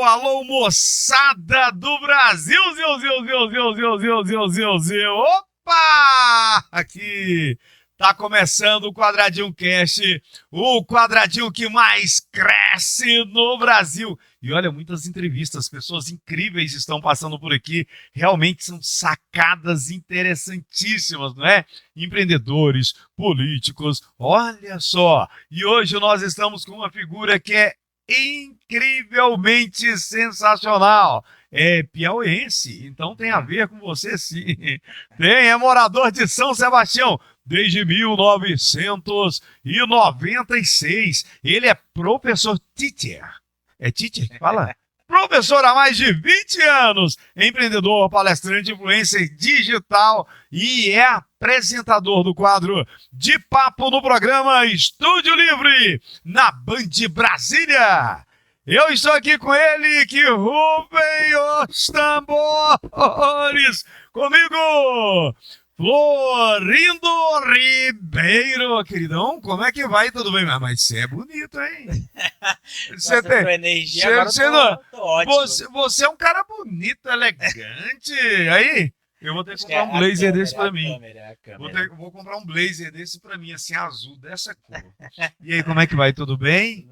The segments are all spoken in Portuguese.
Alô, moçada do Brasil, opa! Aqui tá começando o Quadradinho Cast, o quadradinho que mais cresce no Brasil. E olha, muitas entrevistas, pessoas incríveis estão passando por aqui, realmente são sacadas interessantíssimas, não é? Empreendedores, políticos, olha só. E hoje nós estamos com uma figura que é incrivelmente sensacional. É piauiense, então tem a ver com você sim. É morador de São Sebastião desde 1996. Ele é professor teacher. É teacher que fala? Professor há mais de 20 anos, empreendedor, palestrante, influencer digital e é apresentador do quadro De Papo no programa Estúdio Livre, na Band Brasília. Eu estou aqui com ele, que rufem os tambores. Comigo, Florindo Ribeiro. Queridão, como é que vai? Tudo bem? Mas você é bonito, hein? Você tem energia, agora tô ótimo. Você é um cara bonito, elegante. Aí, eu vou ter que comprar um blazer desse pra mim. Vou comprar um blazer desse pra mim, assim, azul, dessa cor. E aí, como é que vai? Tudo bem?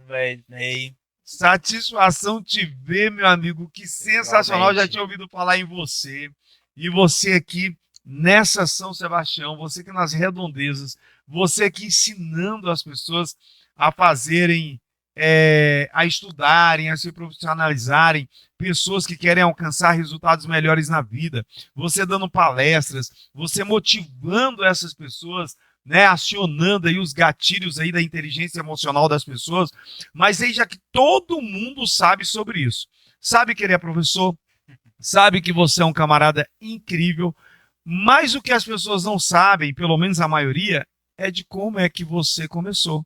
Bem. Satisfação te ver, meu amigo. Que sensacional. Já tinha ouvido falar em você. E você aqui nessa São Sebastião, você aqui nas redondezas, você aqui ensinando as pessoas a fazerem, a estudarem, a se profissionalizarem, pessoas que querem alcançar resultados melhores na vida, você dando palestras, você motivando essas pessoas, né, acionando aí os gatilhos aí da inteligência emocional das pessoas, mas aí já que todo mundo sabe sobre isso, sabe que ele é professor, sabe que você é um camarada incrível, mas o que as pessoas não sabem, pelo menos a maioria, é de como é que você começou,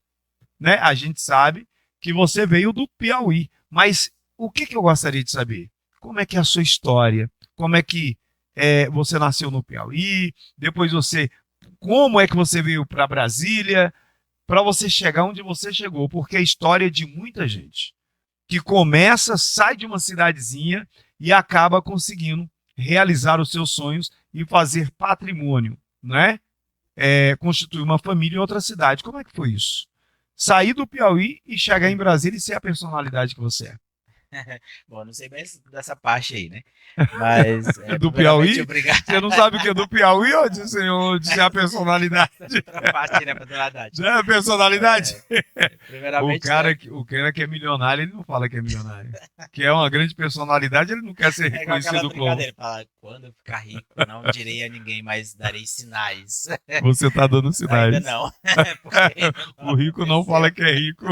né? A gente sabe que você veio do Piauí, mas o que eu gostaria de saber? Como é que é a sua história? Como é que você nasceu no Piauí? Depois como é que você veio para Brasília? Para você chegar onde você chegou? Porque é a história de muita gente que começa, sai de uma cidadezinha e acaba conseguindo realizar os seus sonhos e fazer patrimônio, né? Constituir uma família em outra cidade. Como é que foi isso? Sair do Piauí e chegar em Brasília e ser a personalidade que você é. Bom, não sei bem dessa parte aí, né? Mas do Piauí? Obrigado. Você não sabe o que é do Piauí ou de ser a personalidade? Outra parte, né? Personalidade. Já é a personalidade? Primeiramente, o cara que é milionário, ele não fala que é milionário. Que é uma grande personalidade, ele não quer ser reconhecido como. Fala, quando eu ficar rico, não direi a ninguém, mas darei sinais. Você tá dando sinais. Ainda não. O rico não fala que é rico.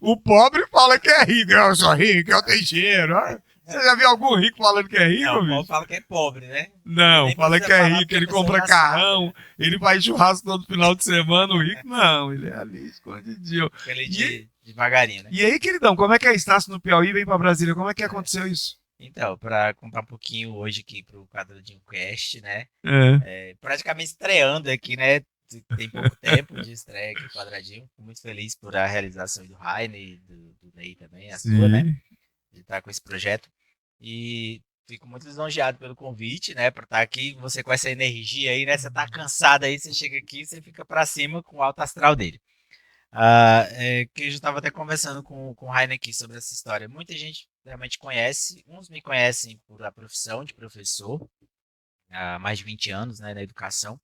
O pobre fala que é rico. Eu sou rico, eu tenho dinheiro. Você já viu algum rico falando que é rico, não, bicho? O pobre fala que é pobre, né? Não, fala que é rico, ele compra carrão, ele faz churrasco todo final de semana. O rico não, ele é ali escondidinho. Devagarinho, né? E aí, queridão, como é que é? Estácio no Piauí, vem pra Brasília, como é que aconteceu isso? Então, para contar um pouquinho hoje aqui pro Quadradinho Cast, né? Praticamente estreando aqui, né? Tem pouco tempo de estreia aqui no Quadradinho. Fico muito feliz por a realização do Rainer e do Ney também, a sua, né? De estar com esse projeto. E fico muito lisonjeado pelo convite, né? Por estar aqui, você com essa energia aí, né? Você tá cansado aí, você chega aqui, você fica para cima com o alto astral dele. Que eu já estava até conversando com o Rainer aqui sobre essa história. Muita gente realmente conhece, uns me conhecem por a profissão de professor, há mais de 20 anos, né, na educação,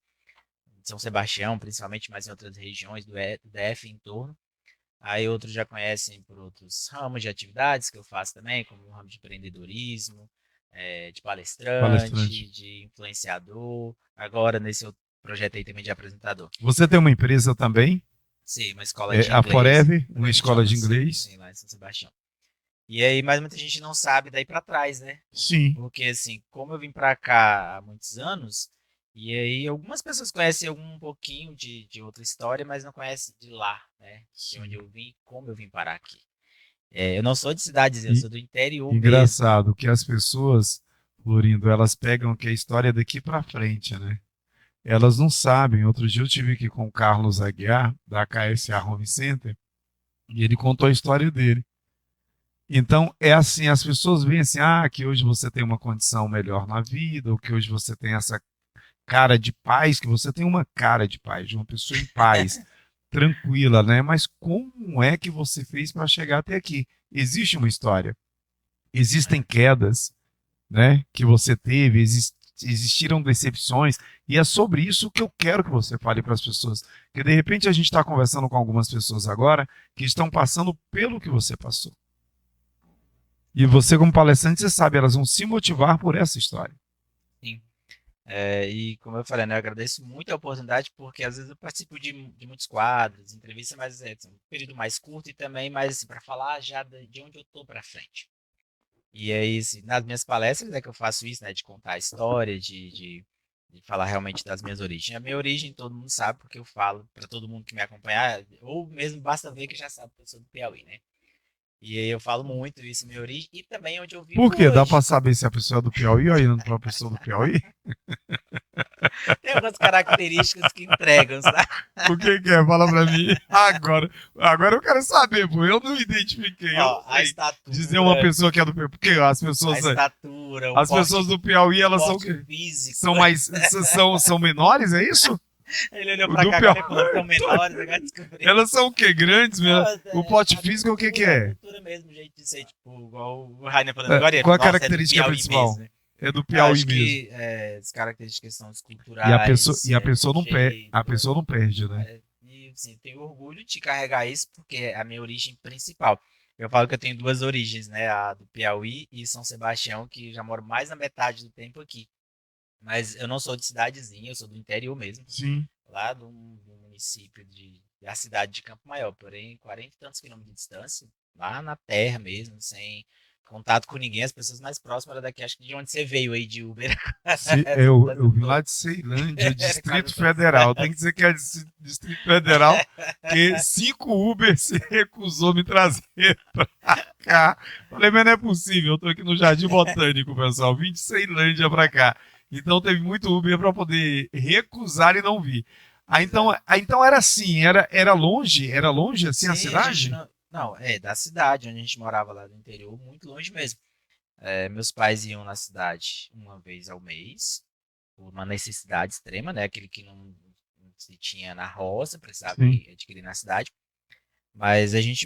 de São Sebastião, principalmente, mas em outras regiões do DF em torno. Aí outros já conhecem por outros ramos de atividades que eu faço também, como o ramo de empreendedorismo, de palestrante, de influenciador, agora nesse outro projeto aí também de apresentador. Você tem uma empresa também? Sim, uma escola de inglês. A Forever, uma escola de inglês. Sim, lá em São Sebastião. E aí, mas muita gente não sabe daí pra trás, né? Sim. Porque assim, como eu vim pra cá há muitos anos, e aí algumas pessoas conhecem um pouquinho de outra história, mas não conhecem de lá, né? De onde eu vim, como eu vim parar aqui. Eu não sou de cidadezinha, eu E sou do interior mesmo. engraçado que as pessoas, Florindo, elas pegam que a história é daqui para frente, né? Elas não sabem. Outro dia eu tive aqui com o Carlos Aguiar, da KSA Home Center, e ele contou a história dele. Então, é assim, as pessoas veem assim, que hoje você tem uma condição melhor na vida, ou que hoje você tem essa cara de paz, que você tem uma cara de paz, de uma pessoa em paz, tranquila, né? Mas como é que você fez para chegar até aqui? Existe uma história, existem quedas, né, que você teve, existiram decepções, e é sobre isso que eu quero que você fale para as pessoas. Porque de repente a gente está conversando com algumas pessoas agora que estão passando pelo que você passou. E você, como palestrante, você sabe, elas vão se motivar por essa história. Sim. E como eu falei, né, eu agradeço muito a oportunidade, porque às vezes eu participo de muitos quadros, entrevistas, mas é um período mais curto e também mais assim, para falar já de onde eu tô para frente. E aí, assim, nas minhas palestras é que eu faço isso, né, de contar a história, de falar realmente das minhas origens. A minha origem todo mundo sabe, porque eu falo para todo mundo que me acompanhar, ou mesmo basta ver que já sabe que eu sou do Piauí, né? E aí eu falo muito isso, minha origem, e também onde eu Por vivo quê? Dá para hoje. saber se a pessoa é do Piauí ou indo para a pessoa do Piauí? Tem algumas características que entregam, sabe? O que que é? Fala para mim. Agora eu quero saber, pô. Eu não identifiquei, eu não Ó, sei dizer uma pessoa que é do Piauí. Porque a estatura, as pessoas do Piauí, o elas são o porte quê? físico. São mais, são menores, é isso? Ele olhou O pra do cá Piauí. agora e falou, são menores, agora descobri. Elas são o quê? Grandes mesmo? Não, O pote físico, o que que a é? cultura mesmo, o jeito de ser, tipo, igual o Rainer falando agora, ele Qual a falou, nossa, é do característica Piauí principal? mesmo, né? É do Eu Piauí acho mesmo. que as características são E culturais, a pessoa não perde, a jeito, pessoa não perde, né? e assim, tenho orgulho de carregar isso porque é a minha origem principal. Eu falo que eu tenho duas origens, né? A do Piauí e São Sebastião, que já moro mais na metade do tempo aqui. Mas eu não sou de cidadezinha, eu sou do interior mesmo, Sim. lá do município da cidade de Campo Maior, porém 40 e tantos quilômetros de distância, lá na terra mesmo, sem contato com ninguém, as pessoas mais próximas eram daqui, acho que de onde você veio aí, de Uber, Eu vim lá de Ceilândia, quase Distrito todas Federal. Tem que dizer que é Distrito Federal, que 5 Uber se recusou me trazer pra cá. Falei, mas não é possível, eu tô aqui no Jardim Botânico, pessoal. Vim de Ceilândia pra cá. Então teve muito Uber para poder recusar e não vir. Exato. Então era assim, era longe assim a Sim, a gente cidade? não, da cidade onde a gente morava lá do interior, muito longe mesmo. Meus pais iam na cidade uma vez ao mês, por uma necessidade extrema, né? Aquele que não se tinha na roça, precisava Sim, ir adquirir na cidade. Mas a gente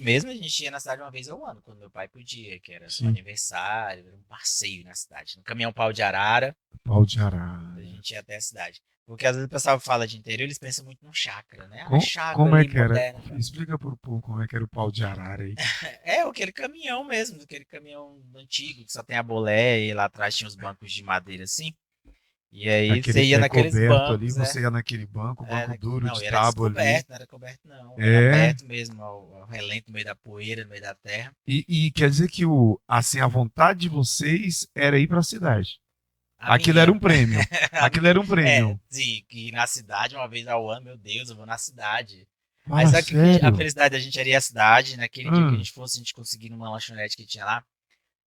ia na cidade uma vez ao ano, quando meu pai podia, que era um sim. aniversário, era um passeio na cidade. No caminhão pau de arara, Pau de a arara. gente ia até a cidade. Porque às vezes o pessoal fala de interior, eles pensam muito num chácara, né? Ah, chácara Como é ali que era? moderna. Explica pro povo como é que era o pau de arara aí. Aquele caminhão mesmo, aquele caminhão antigo, que só tem a bolé e lá atrás tinha os bancos de madeira assim. E aí Aquele você que ia é naqueles coberto ali, bancos, você ia naquele banco, banco duro Não, de e era tábua ali. descoberto, não era coberto não. Era É. aberto mesmo, ao relento, no meio da poeira, no meio da terra. E quer dizer que assim, a vontade de vocês era ir para a cidade. A Aquilo era um minha, prêmio. a Aquilo minha, era um prêmio. sim, que ir na cidade uma vez ao ano, meu Deus, eu vou na cidade. Aí Fala sabe o que a sério. felicidade da gente era ir à cidade, naquele dia que a Ah, gente fosse, a gente conseguir numa lanchonete que tinha lá,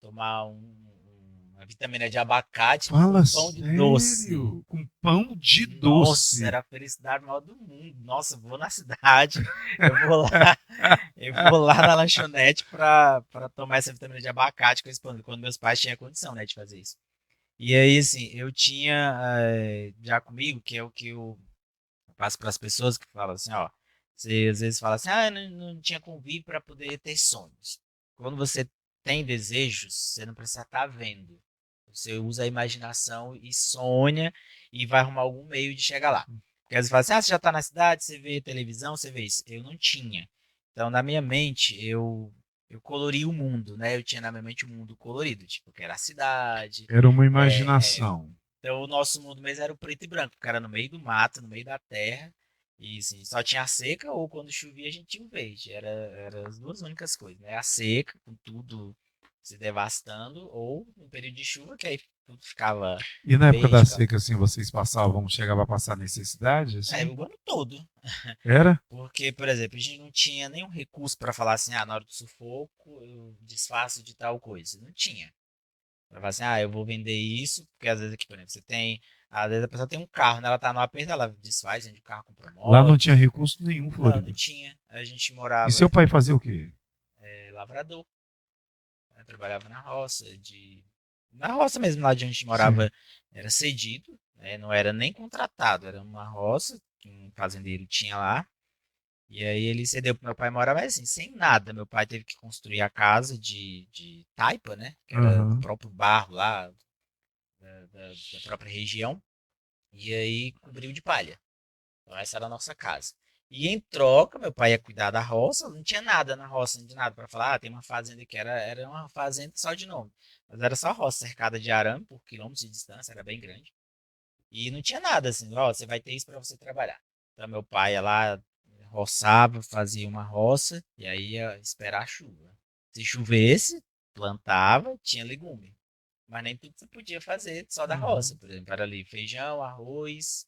tomar uma vitamina de abacate com fala pão de doce. sério. Com pão de Nossa, doce. era a felicidade maior do mundo. Nossa, eu vou na cidade, eu vou lá, eu vou lá na lanchonete pra tomar essa vitamina de abacate com esse pão, quando meus pais tinham condição, né, de fazer isso. E aí, assim, eu tinha já comigo, que é o que eu passo para as pessoas que falam assim, ó, você às vezes fala assim, não tinha convívio para poder ter sonhos. Quando você tem desejos, você não precisa estar vendo. Você usa a imaginação e sonha e vai arrumar algum meio de chegar lá. Porque às vezes fala assim, você já está na cidade, você vê televisão, você vê isso. Eu não tinha. Então, na minha mente, eu colori o mundo, né? Eu tinha na minha mente um mundo colorido, tipo, que era a cidade, Era uma é, é, imaginação. então o nosso mundo mesmo era o preto e branco, porque era no meio do mato, no meio da terra. E assim, só tinha a seca ou quando chovia a gente tinha o verde. Era as duas únicas coisas, né? A seca, com tudo, se devastando, ou no período de chuva, que aí tudo ficava E na época da verde. seca, assim, vocês chegavam a passar necessidade, assim? O ano todo. Era? Porque, por exemplo, a gente não tinha nenhum recurso para falar assim, na hora do sufoco eu desfaço de tal coisa. Não tinha. Pra falar assim, eu vou vender isso, porque às vezes aqui, por exemplo, às vezes a pessoa tem um carro, né? Ela tá no aperto, ela desfaz, vende o carro, compra Lá não moto. tinha recurso nenhum, Não, não Florido. tinha. A gente E morava seu pai fazia o quê? lavrador, né? Trabalhava na roça, na roça mesmo, lá de onde a gente Sim. morava, era cedido, né? Não era nem contratado, era uma roça que um fazendeiro tinha lá. E aí ele cedeu pro meu pai morar, mas assim, sem nada. Meu pai teve que construir a casa de taipa, né? Que era do Aham. próprio barro lá, da própria região. E aí cobriu de palha. Então essa era a nossa casa. E em troca, meu pai ia cuidar da roça, não tinha nada na roça, de nada para falar, tem uma fazenda que era uma fazenda só de nome. Mas era só roça cercada de arame por quilômetros de distância, era bem grande. E não tinha nada assim, ó, você vai ter isso para você trabalhar. Então meu pai ia lá, roçava, fazia uma roça e aí ia esperar a chuva. Se chovesse, plantava, tinha legume. Mas nem tudo você podia fazer só da roça. Uhum. Por exemplo, era ali feijão, arroz,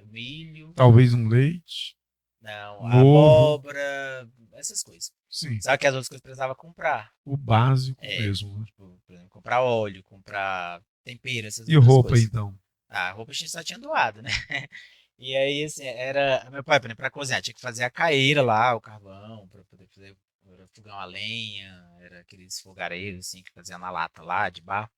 milho, Talvez um leite, não, um ovo. abóbora, essas coisas. Sim. Só que as outras coisas precisava comprar. O básico É, mesmo, né? tipo, por exemplo, comprar óleo, comprar tempero, essas E outras roupa, coisas. então? A roupa a gente só tinha doado, né? E aí, assim, era. Meu pai, por exemplo, pra cozinhar, tinha que fazer a caeira lá, o carvão, pra poder fazer fogão a lenha, era aqueles fogareiros, assim, que fazia na lata lá, de barro.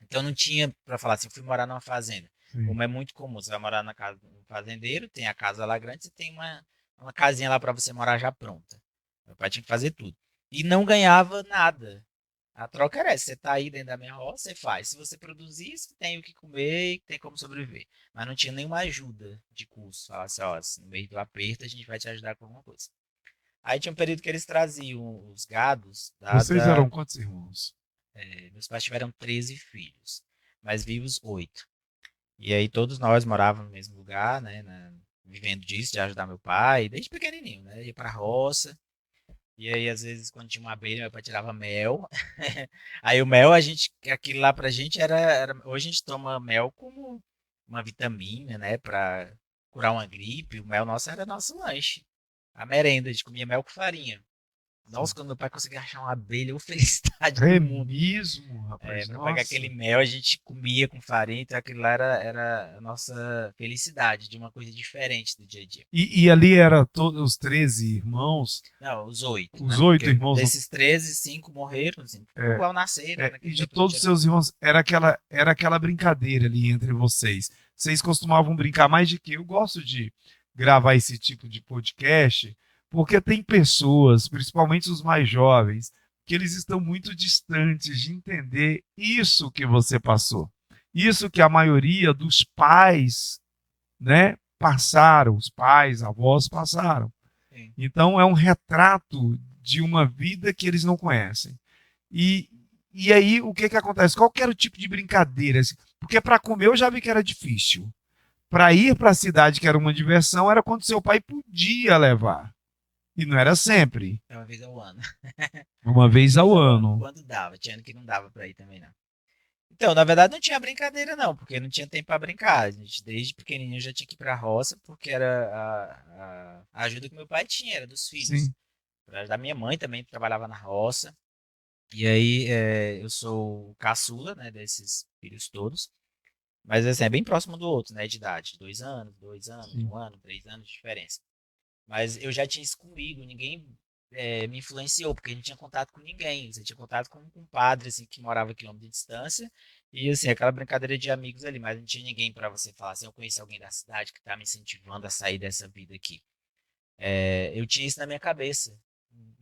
Então não tinha pra falar assim, eu fui morar numa fazenda. Sim. Como é muito comum, você vai morar na casa de um fazendeiro, tem a casa lá grande, você tem uma casinha lá pra você morar já pronta. Meu pai tinha que fazer tudo. E não ganhava nada. A troca era essa, você tá aí dentro da minha roça, você faz. Se você produzir, você tem o que comer e tem como sobreviver. Mas não tinha nenhuma ajuda de custo. Falava assim, ó, no meio do aperto a gente vai te ajudar com alguma coisa. Aí tinha um período que eles traziam os gados Vocês eram quantos irmãos? meus pais tiveram 13 filhos, mas vivos 8. E aí todos nós morávamos no mesmo lugar, né, vivendo disso, de ajudar meu pai, desde pequenininho, né, ia pra roça. E aí, às vezes, quando tinha uma abelha, meu pai tirava mel. Aí o mel, aquilo lá pra gente hoje a gente toma mel como uma vitamina, né, pra curar uma gripe. O mel nosso era nosso lanche. A merenda, a gente comia mel com farinha. Nossa, quando meu pai conseguia achar uma abelha, ô felicidade É do mundo. mesmo, rapaz. Pra pegar aquele Nossa. mel, a gente comia com farinha, então aquilo lá era a nossa felicidade, de uma coisa diferente do dia a dia. E ali era todos os 13 irmãos, Não, os 8, os né? 8 Porque irmãos, desses 13, 5 morreram, assim, é, ao nascer, né? e Naquele de tempo não todos tinha os nada. seus irmãos, era aquela brincadeira ali entre vocês. Vocês costumavam brincar mais de quê? Eu gosto de gravar esse tipo de podcast, porque tem pessoas, principalmente os mais jovens, que eles estão muito distantes de entender isso que você passou. Isso que a maioria dos pais, né, passaram, os pais, avós passaram. Sim. Então é um retrato de uma vida que eles não conhecem. E, e aí o que acontece? Qual que era o tipo de brincadeira? Porque para comer eu já vi que era difícil. Para ir para a cidade, que era uma diversão, era quando seu pai podia levar. E não era sempre. É uma vez ao ano. Uma Uma vez vez ao ao ano. ano. Quando dava. Tinha ano que não dava pra ir também, não. Então, na verdade, não tinha brincadeira, não, porque não tinha tempo pra brincar. A gente, desde pequenininho, já tinha que ir pra roça, porque era a ajuda que meu pai tinha, era dos filhos. Sim. Da minha mãe também trabalhava na roça. E aí, eu sou o caçula, né, desses filhos todos. Mas assim, é bem próximo do outro, né, de idade. 2 anos, 2 anos, Sim. 1 ano, 3 anos de diferença. Mas eu já tinha isso comigo, ninguém me influenciou, porque a gente tinha contato com ninguém. Você tinha contato com um compadre, assim, que morava a quilômetro de distância. E assim, aquela brincadeira de amigos ali, mas não tinha ninguém para você falar assim, eu conheço alguém da cidade que tá me incentivando a sair dessa vida aqui. Eu tinha isso na minha cabeça.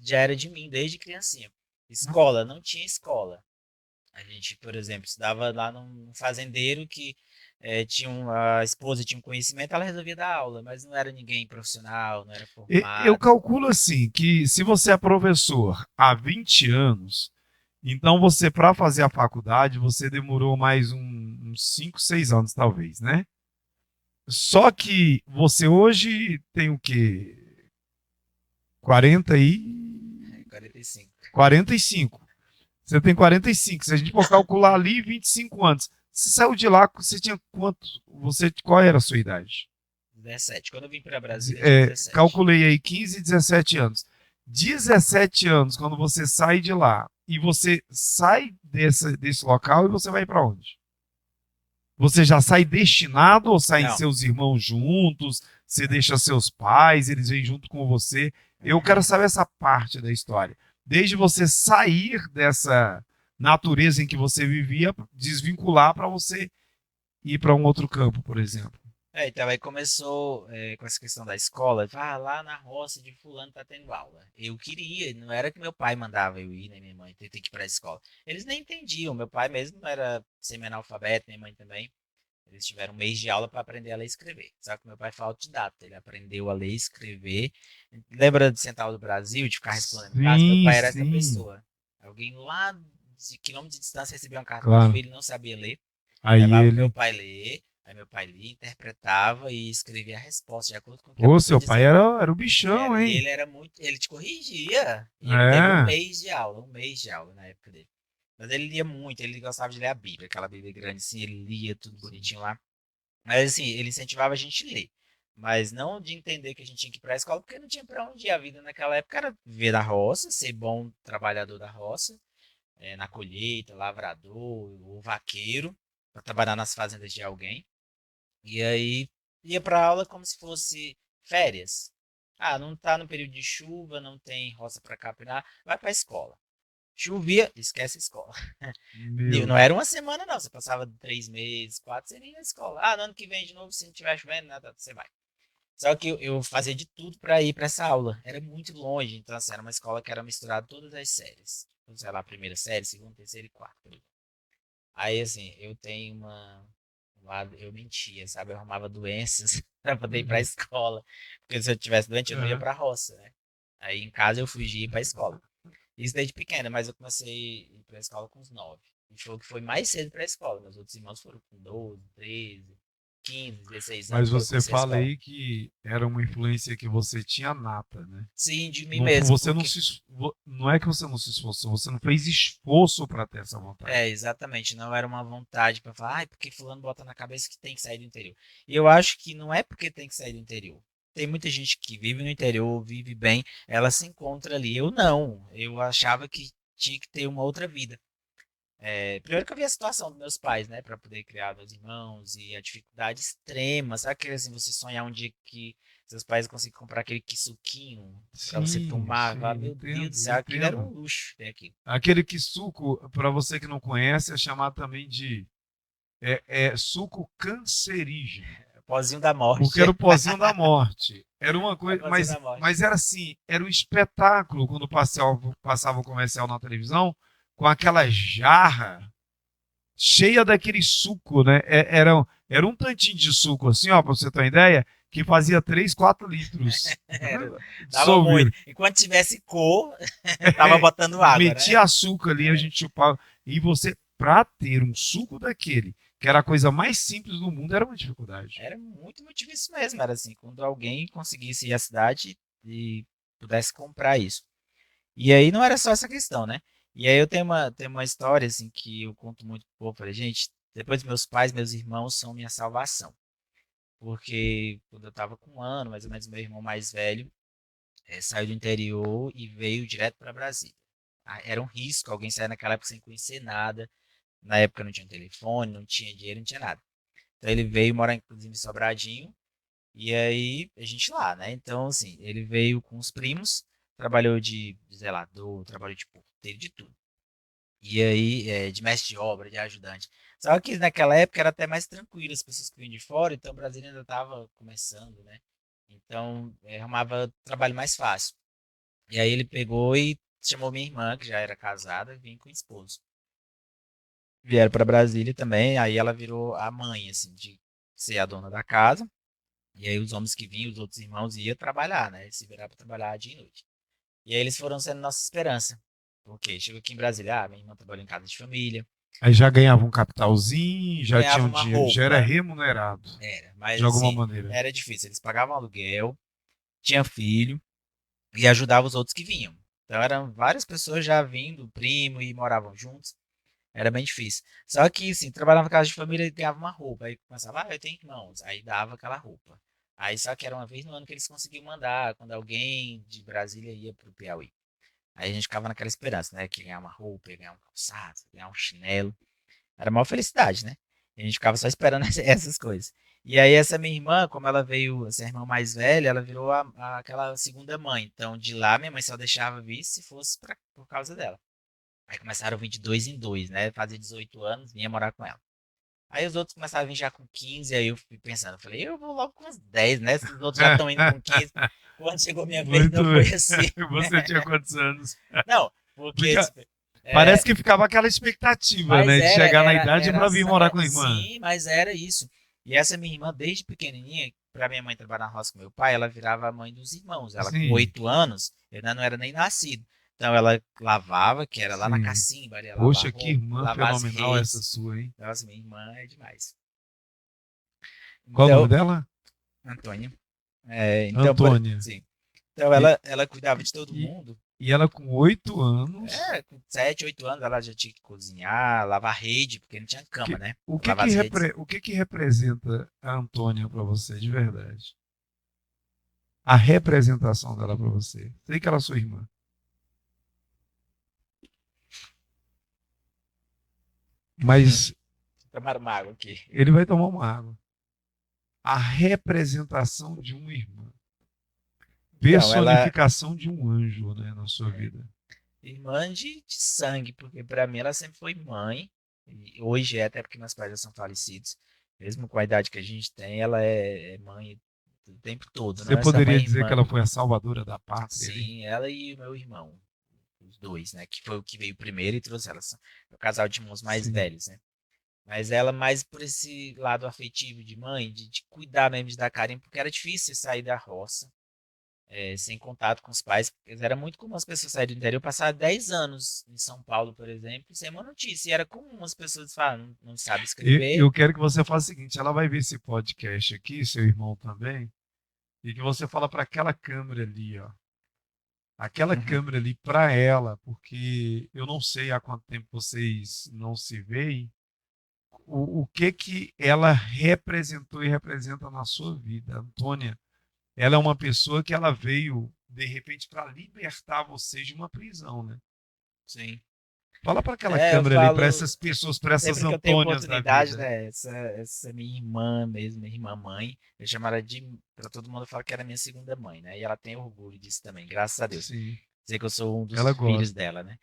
Já era de mim, desde criancinha. Escola, não tinha escola. A gente, por exemplo, estudava lá num fazendeiro que a esposa tinha um conhecimento, ela resolvia dar aula, mas não era ninguém profissional, não era Eu formado. calculo assim que se você é professor há 20 anos, então você, para fazer a faculdade, você demorou mais uns 5, 6 anos, talvez, né? Só que você hoje tem o quê? 40 e 45. 45. Você tem 45. Se a gente for calcular ali, 25 anos. Você saiu de lá, você tinha quanto? Qual era a sua idade? 17. Quando eu vim para Brasília, eu tinha 17. Calculei aí 15, 17 anos. 17 anos, quando você sai de lá, e você sai desse local, e você vai para onde? Você já sai destinado ou saem seus irmãos juntos? Você deixa seus pais, eles vêm junto com você? Eu quero saber essa parte da história. Desde você sair dessa natureza em que você vivia, desvincular para você ir para um outro campo, por exemplo. Então aí começou com essa questão da escola. Lá na roça de fulano tá tendo aula. Eu queria, não era que meu pai mandava eu ir, nem minha mãe, ter que ir para a escola. Eles nem entendiam. Meu pai mesmo era semi-analfabeto, minha mãe também. Eles tiveram um mês de aula para aprender a ler e escrever. Só que meu pai foi autodidata. Ele aprendeu a ler e escrever. Lembra de Central do Brasil, de ficar respondendo cartas? Meu pai era essa pessoa. Alguém lá de quilômetros de distância recebia uma carta do filho, não sabia ler. Aí levava meu pai ler. Aí meu pai lia, interpretava e escrevia a resposta de acordo com o que Ô, seu pai era o bichão, hein? Ele era muito. Ele te corrigia. E ele teve um mês de aula na época dele. Mas ele lia muito, ele gostava de ler a Bíblia, aquela Bíblia grande assim, ele lia tudo bonitinho lá. Mas assim, ele incentivava a gente a ler. Mas não de entender que a gente tinha que ir pra escola, porque não tinha pra onde ir. A vida naquela época era viver da roça, ser bom trabalhador da roça, na colheita, lavrador, ou vaqueiro, para trabalhar nas fazendas de alguém. E aí ia pra aula como se fosse férias. Ah, não tá no período de chuva, não tem roça para capinar, vai pra escola. Chovia, esquece a escola. Não era uma semana, não. Você passava 3 meses, 4, você nem ia na escola. Ah, no ano que vem de novo, se não tiver chovendo, nada, você vai. Só que eu fazia de tudo para ir para essa aula. Era muito longe, então assim, era uma escola que era misturada todas as séries. Sei lá, primeira série, segunda, terceira e quarta. Aí, assim, eu tenho eu mentia, sabe? Eu arrumava doenças para poder ir para a escola. Porque se eu tivesse doente, eu não ia para a roça, né? Aí em casa eu fugia para a escola. Isso desde pequena, mas eu comecei a ir pra escola com uns 9. E foi o que foi mais cedo pra escola. Meus outros irmãos foram com 12, 13, 15, 16 Mas anos. você fala aí que era uma influência que você tinha nata, né? Sim, de mim mesmo. Você não é que você não se esforçou, você não fez esforço para ter essa vontade. Exatamente. Não era uma vontade para falar, porque fulano bota na cabeça que tem que sair do interior. E eu acho que não é porque tem que sair do interior. Tem muita gente que vive no interior, vive bem, ela se encontra ali. Eu não. Eu achava que tinha que ter uma outra vida. Primeiro que eu vi a situação dos meus pais, né, para poder criar meus irmãos e a dificuldade extrema, sabe aquele assim, você sonhar um dia que seus pais conseguem comprar aquele suquinho para você tomar, meu Deus do céu, aquilo era um luxo, aquilo. Aquele suco, para você que não conhece, é chamado também de suco cancerígeno. Pozinho da morte. Porque era o pozinho da morte. Era uma coisa, mas era assim, era um espetáculo quando passava o comercial na televisão, com aquela jarra cheia daquele suco, né? Era um tantinho de suco, assim, ó, pra você ter uma ideia, que fazia 3, 4 litros. Dava muito. Enquanto tivesse cor, tava botando água, metia, né? Açúcar ali, a gente chupava. E você, pra ter um suco daquele, que era a coisa mais simples do mundo, era uma dificuldade. Era muito difícil mesmo, era assim, quando alguém conseguisse ir à cidade e pudesse comprar isso. E aí não era só essa questão, né? E aí eu tenho uma história, assim, que eu conto muito pro povo. Falei, gente, depois meus pais, meus irmãos são minha salvação. Porque quando eu tava com 1 ano, mais ou menos, meu irmão mais velho saiu do interior e veio direto para Brasília. Era um risco alguém sair naquela época sem conhecer nada. Na época não tinha telefone, não tinha dinheiro, não tinha nada. Então ele veio morar, inclusive, em Sobradinho. E aí, a gente lá, né? Então, assim, ele veio com os primos, trabalhou de zelador, trabalhou de porteiro, de tudo. E aí, de mestre de obra, de ajudante. Só que naquela época era até mais tranquilo, as pessoas que vinham de fora, então o Brasil ainda estava começando, né? Então, arrumava trabalho mais fácil. E aí ele pegou e chamou minha irmã, que já era casada, e vim com o esposo. Vieram para Brasília também, aí ela virou a mãe, assim, de ser a dona da casa. E aí os homens que vinham, os outros irmãos, iam trabalhar, né? Eles se viravam para trabalhar dia e noite. E aí eles foram sendo nossa esperança. Porque chegou aqui em Brasília, minha irmã trabalhou em casa de família. Aí já ganhava um capitalzinho, já tinha um dinheiro, roupa. Já era remunerado. Era, mas de alguma maneira. Era difícil. Eles pagavam aluguel, tinha filho e ajudavam os outros que vinham. Então eram várias pessoas já vindo, primo, e moravam juntos. Era bem difícil. Só que, assim, trabalhava na casa de família e ganhava uma roupa. Aí começava, eu tenho irmãos. Aí dava aquela roupa. Aí só que era uma vez no ano que eles conseguiam mandar, quando alguém de Brasília ia pro Piauí. Aí a gente ficava naquela esperança, né? Que ia ganhar uma roupa, ia ganhar um calçado, ia ganhar um chinelo. Era a maior felicidade, né? E a gente ficava só esperando essas coisas. E aí essa minha irmã, como ela veio, essa irmã mais velha, ela virou aquela segunda mãe. Então de lá minha mãe só deixava vir se fosse por causa dela. Aí começaram a vir de dois em dois, né? Fazia 18 anos, vinha morar com ela. Aí os outros começaram a vir já com 15, aí eu fui pensando, falei, eu vou logo com uns 10, né? Se os outros já estão indo com 15. Quando chegou minha vez, Muito não bem. foi assim. Você tinha quantos anos? Não, porque, Porque tipo, parece que ficava aquela expectativa, mas né? De chegar na idade era, para vir morar com a irmã. sim, mas era isso. E essa minha irmã, desde pequenininha, pra minha mãe trabalhar na roça com meu pai, ela virava a mãe dos irmãos. Ela com Sim, 8 anos, eu ainda não era nem nascido. Então ela lavava, que era lá na sim. cacimba, ali, lavar Poxa, que roupa, irmã lavar as fenomenal essa redes. sua, hein? Nossa, minha irmã é demais. Qual o nome Então, dela? Antônia. Antônia. Sim. Então E, ela cuidava de todo e, mundo. e ela com 8 anos. Com 7, 8 anos ela já tinha que cozinhar, lavar rede, porque não tinha cama, né? Lavar as redes. O que que representa a Antônia para você, de verdade? A representação dela para você. Sei que ela é sua irmã. Mas Tomaram uma água aqui. ele vai tomar uma água. A representação de uma irmã. Então, ela Personificação de um anjo, né, na sua vida. irmã de sangue, porque pra mim ela sempre foi mãe. E hoje é, até porque meus pais já são falecidos. Mesmo com a idade que a gente tem, ela é mãe o tempo todo, não Você é só poderia mãe e dizer que irmã. ela foi a salvadora da pátria ali? Sim, ela e o meu irmão, os dois, né? Que foi o que veio primeiro e trouxe ela. São o casal de irmãos mais Sim. velhos, né? Mas ela mais por esse lado afetivo de mãe, de cuidar mesmo, de dar carinho, porque era difícil sair da roça, sem contato com os pais. Porque era muito comum as pessoas saírem do interior, passar 10 anos em São Paulo, por exemplo, sem uma notícia. E era comum as pessoas falarem, não sabe escrever. Eu quero que você faça o seguinte: ela vai ver esse podcast aqui, seu irmão também, e que você fala para aquela câmera ali, ó. Aquela Uhum. câmera ali para ela, porque eu não sei há quanto tempo vocês não se veem, o que que ela representou e representa na sua vida. Antônia, ela é uma pessoa que ela veio, de repente, para libertar vocês de uma prisão, né? Sim. Fala para aquela Eu câmera ali, para falo, essas pessoas, para essas sempre que eu tenho Antônias da oportunidade, vida. né? Essa minha irmã mesmo, minha irmã mãe, eu chamo ela de. Pra todo mundo falar que era minha segunda mãe, né? E ela tem orgulho disso também, graças a Deus. Sim, Dizer que eu sou um ela dos filhos gosta. dela, né?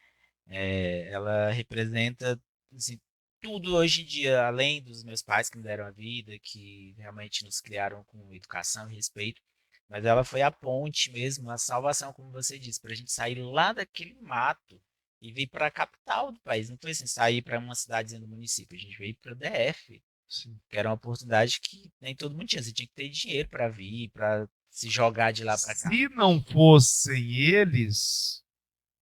Ela representa assim, tudo hoje em dia, além dos meus pais que me deram a vida, que realmente nos criaram com educação e respeito, mas ela foi a ponte mesmo, a salvação, como você disse, para a gente sair lá daquele mato e vir para a capital do país. Não foi assim, sair para uma cidadezinha do município, a gente veio para o DF, Sim. que era uma oportunidade que nem todo mundo tinha. Você tinha que ter dinheiro para vir, para se jogar de lá para cá. Se não fossem eles,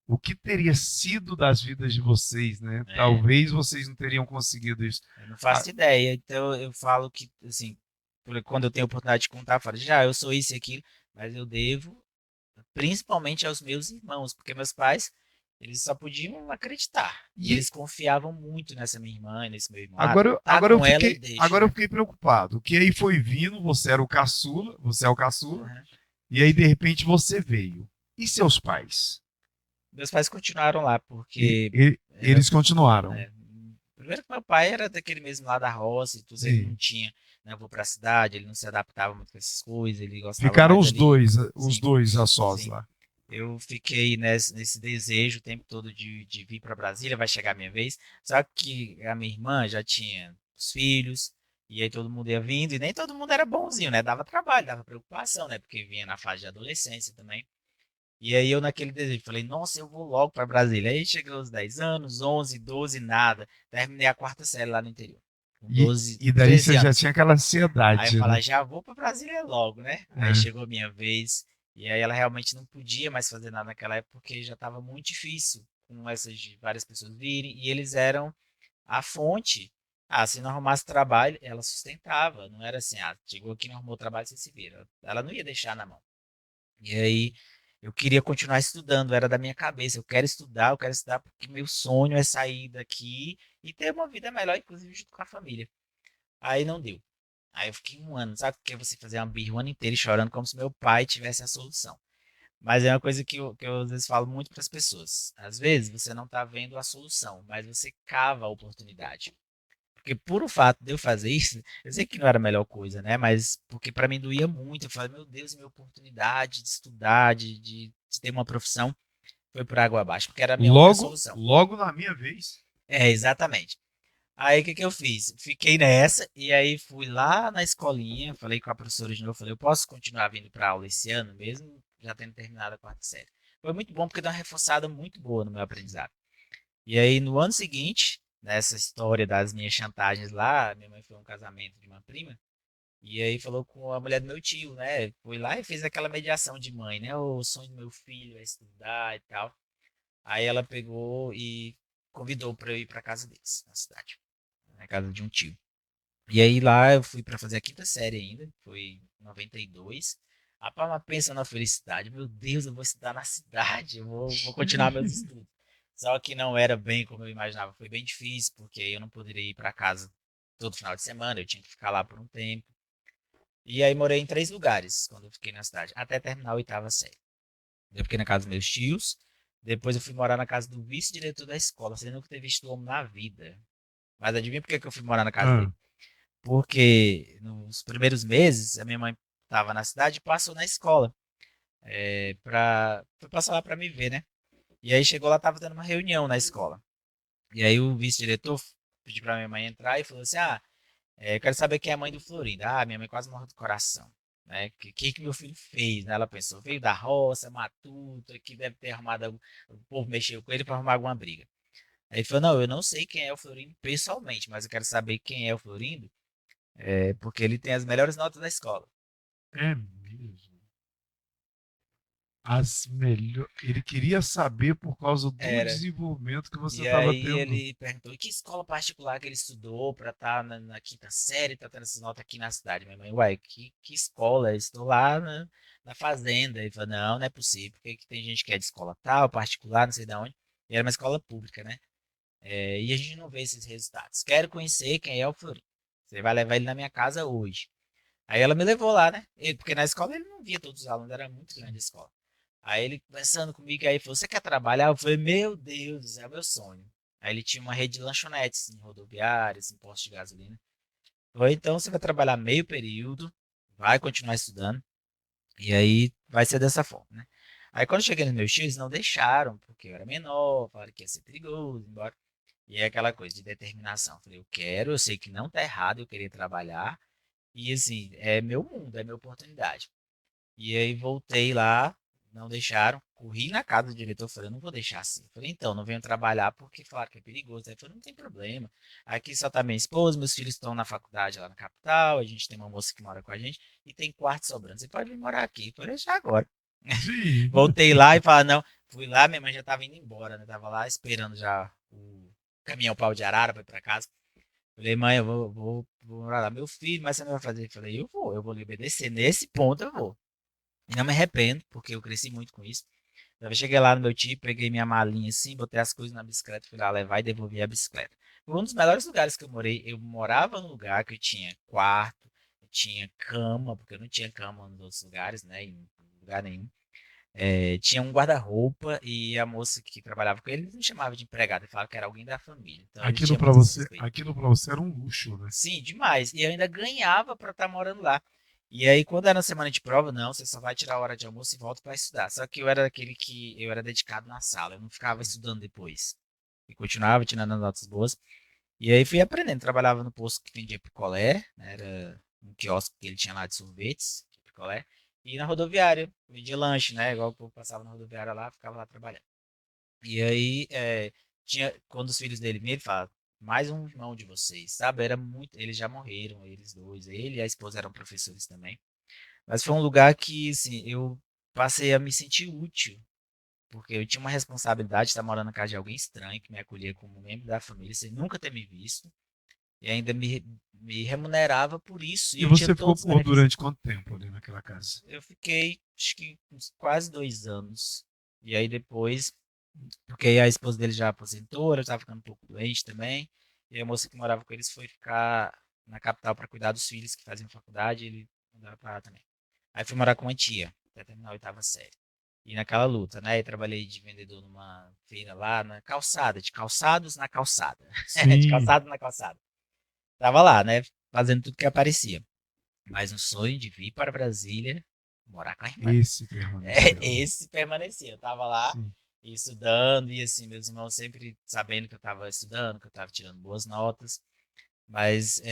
o que teria sido das vidas de vocês, né? É, Talvez vocês não teriam conseguido isso. eu não Ah, faço ideia. Então eu falo que, assim, quando eu tenho a oportunidade de contar, eu falo, já, eu sou isso e aquilo, mas eu devo principalmente aos meus irmãos, porque meus pais, eles só podiam acreditar. E e eles confiavam muito nessa minha irmã, nesse meu irmão. Ah, tá agora com ela e deixa, agora eu né? fiquei preocupado. Que aí foi vindo, você era o caçula, você é o caçula, Uhum. e aí de repente você veio. E seus pais? Meus pais continuaram lá, porque era, Eles continuaram. é, primeiro que meu pai era daquele mesmo lá da roça, e tudo, ele não Sim. tinha, né, vou pra cidade, ele não se adaptava muito com essas coisas, ele gostava Ficaram mais ali. os Sim, dois a sós sim. lá. Eu fiquei nesse desejo o tempo todo de vir para Brasília, vai chegar a minha vez. Só que a minha irmã já tinha os filhos, e aí todo mundo ia vindo, e nem todo mundo era bonzinho, né? Dava trabalho, dava preocupação, né? Porque vinha na fase de adolescência também. E aí eu naquele desejo, falei, nossa, eu vou logo para Brasília. Aí chegou os 10 anos, 11, 12, nada. Terminei a quarta série lá no interior, com 12, E com daí 13 você já anos. tinha aquela Aí eu ansiedade, né? falei, já vou para Brasília logo, né? Aí É, chegou a minha vez, e aí ela realmente não podia mais fazer nada naquela época, porque já estava muito difícil com essas de várias pessoas virem, e eles eram a fonte. Ah, se não arrumasse trabalho, ela sustentava, não era assim, ah, chegou aqui, não arrumou trabalho, você se vira. Ela não ia deixar na mão. E aí eu queria continuar estudando, era da minha cabeça. Eu quero estudar porque meu sonho é sair daqui e ter uma vida melhor, inclusive junto com a família. Aí não deu. Aí eu fiquei um ano, sabe? Porque você fazer uma birra o ano inteiro e chorando como se meu pai tivesse a solução. Mas é uma coisa que eu às vezes falo muito para as pessoas. Às vezes você não está vendo a solução, mas você cava a oportunidade. Porque por o fato de eu fazer isso, eu sei que não era a melhor coisa, né? Mas porque para mim doía muito. Eu falei, meu Deus, minha oportunidade de estudar, de ter uma profissão, foi por água abaixo, porque era a minha única Logo, solução. logo na minha vez. É, exatamente. Aí o que que eu fiz? Fiquei nessa e aí fui lá na escolinha, falei com a professora de novo, falei, eu posso continuar vindo para aula esse ano, mesmo já tendo terminado a quarta série. Foi muito bom porque deu uma reforçada muito boa no meu aprendizado. E aí no ano seguinte, nessa história das minhas chantagens lá, minha mãe foi a um casamento de uma prima, e aí falou com a mulher do meu tio, né? Foi lá e fez aquela mediação de mãe, né? O sonho do meu filho é estudar e tal. Aí ela pegou e convidou para eu ir para casa deles, na cidade, na casa de um tio. E aí lá eu fui para fazer a quinta série ainda, foi em 92. A Palma pensa na felicidade, meu Deus, eu vou estudar na cidade, eu vou continuar meus estudos. Só que não era bem como eu imaginava, foi bem difícil, porque eu não poderia ir para casa todo final de semana, eu tinha que ficar lá por um tempo. E aí morei em 3 lugares quando eu fiquei na cidade, até terminar a oitava série. Eu fiquei na casa dos meus tios, depois eu fui morar na casa do vice-diretor da escola, sem nunca ter visto o homem na vida. Mas adivinha por que que eu fui morar na casa Ah, dele? Porque nos primeiros meses a minha mãe estava na cidade e passou na escola. Foi passar lá para me ver, né? E aí chegou lá, tava tendo uma reunião na escola. E aí o vice-diretor pediu pra minha mãe entrar e falou assim: Ah, eu quero saber quem é a mãe do Florindo. Ah, minha mãe quase morreu do coração. Né? Que meu filho fez? Né? Ela pensou, veio da roça, matuto, que deve ter arrumado, o povo mexeu com ele para arrumar alguma briga. Aí ele falou: Não, eu não sei quem é o Florindo pessoalmente, mas eu quero saber quem é o Florindo, porque ele tem as melhores notas da escola. é mesmo. Ele queria saber por causa do Era. desenvolvimento que você E estava aí tendo. ele perguntou que escola particular que ele estudou para estar na quinta série, tá tendo essas notas aqui na cidade. Minha mãe, uai, que escola? Eu estou lá na fazenda. Ele falou, não, não é possível, porque que tem gente que é de escola tal, particular, não sei de onde. E era uma escola pública, né? E a gente não vê esses resultados. Quero conhecer quem é o Florim. Você vai levar ele na minha casa hoje. Aí ela me levou lá, né? Porque na escola ele não via todos os alunos, era muito grande a escola. Aí ele conversando comigo, aí falou, você quer trabalhar? Eu falei, meu Deus, é o meu sonho. Aí ele tinha uma rede de lanchonetes em rodoviárias, em postos de gasolina. Ou então você vai trabalhar meio período, vai continuar estudando, e aí vai ser dessa forma, né? Aí quando eu cheguei nos meus tios, eles não deixaram, porque eu era menor, falaram que ia ser perigoso, embora. E é aquela coisa de determinação. Eu falei, eu quero, eu sei que não tá errado, eu queria trabalhar, e assim, é meu mundo, é minha oportunidade. E aí voltei lá, não deixaram. Corri na casa do diretor, falei, não vou deixar assim. Falei, então, não venho trabalhar porque falaram que é perigoso. Aí ele falou, não tem problema. Aqui só tá minha esposa, meus filhos estão na faculdade lá na capital, a gente tem uma moça que mora com a gente e tem quarto sobrando. Você pode vir morar aqui. Falei, deixa agora. Sim. Voltei lá e falei, não, fui lá, minha mãe já tava indo embora, né? Tava lá esperando já o caminhão pau de arara pra ir pra casa. Falei, mãe, eu vou morar lá. Meu filho, mas você não vai fazer? Eu falei, eu vou lhe obedecer. Nesse ponto eu vou. E não me arrependo, porque eu cresci muito com isso. Eu cheguei lá no meu tio, peguei minha malinha assim, botei as coisas na bicicleta, fui lá levar e devolvi a bicicleta. Foi um dos melhores lugares que eu morei. Eu morava num lugar que tinha quarto, tinha cama, porque eu não tinha cama nos outros lugares, né? Em lugar nenhum. Tinha um guarda-roupa e a moça que trabalhava com ele, eles me chamava de empregada, ele falava que era alguém da família. Então ele tinha muito esse respeito. Aquilo para você era um luxo, né? Sim, demais. E eu ainda ganhava pra estar morando lá. E aí, quando era semana de prova, não, você só vai tirar a hora de almoço e volta pra estudar. Só que eu era aquele que eu era dedicado na sala, eu não ficava estudando depois. E continuava tirando as notas boas. E aí fui aprendendo. Trabalhava no posto que vendia picolé, né, era um quiosque que ele tinha lá de sorvetes, de picolé. E na rodoviária, vendia lanche, né? Igual o povo passava na rodoviária lá, ficava lá trabalhando. E aí, quando os filhos dele vinham, ele falava, mais um irmão de vocês, sabe? Era muito, eles já morreram, eles dois, ele e a esposa eram professores também. Mas foi um lugar que, assim, eu passei a me sentir útil, porque eu tinha uma responsabilidade de estar morando na casa de alguém estranho, que me acolhia como membro da família, sem nunca ter me visto. e ainda me remunerava por isso. E eu você tinha ficou todos os por benefícios. durante quanto tempo ali naquela casa? Eu fiquei, acho que uns quase 2 anos. E aí depois, porque aí a esposa dele já aposentou, eu estava ficando um pouco doente também. E a moça que morava com eles foi ficar na capital para cuidar dos filhos que faziam faculdade, e ele mudava para lá também. Aí fui morar com uma tia, até terminar a oitava série. E naquela luta, né? Eu trabalhei de vendedor numa feira lá na calçada, de calçados na calçada. De Sim, calçado na calçada. Tava lá, né? Fazendo tudo que aparecia. Mas um sonho de vir para Brasília, morar com a irmã. esse permaneceu. Esse permanecia. Eu tava lá Sim. estudando, e assim, meus irmãos sempre sabendo que eu tava estudando, que eu tava tirando boas notas. Mas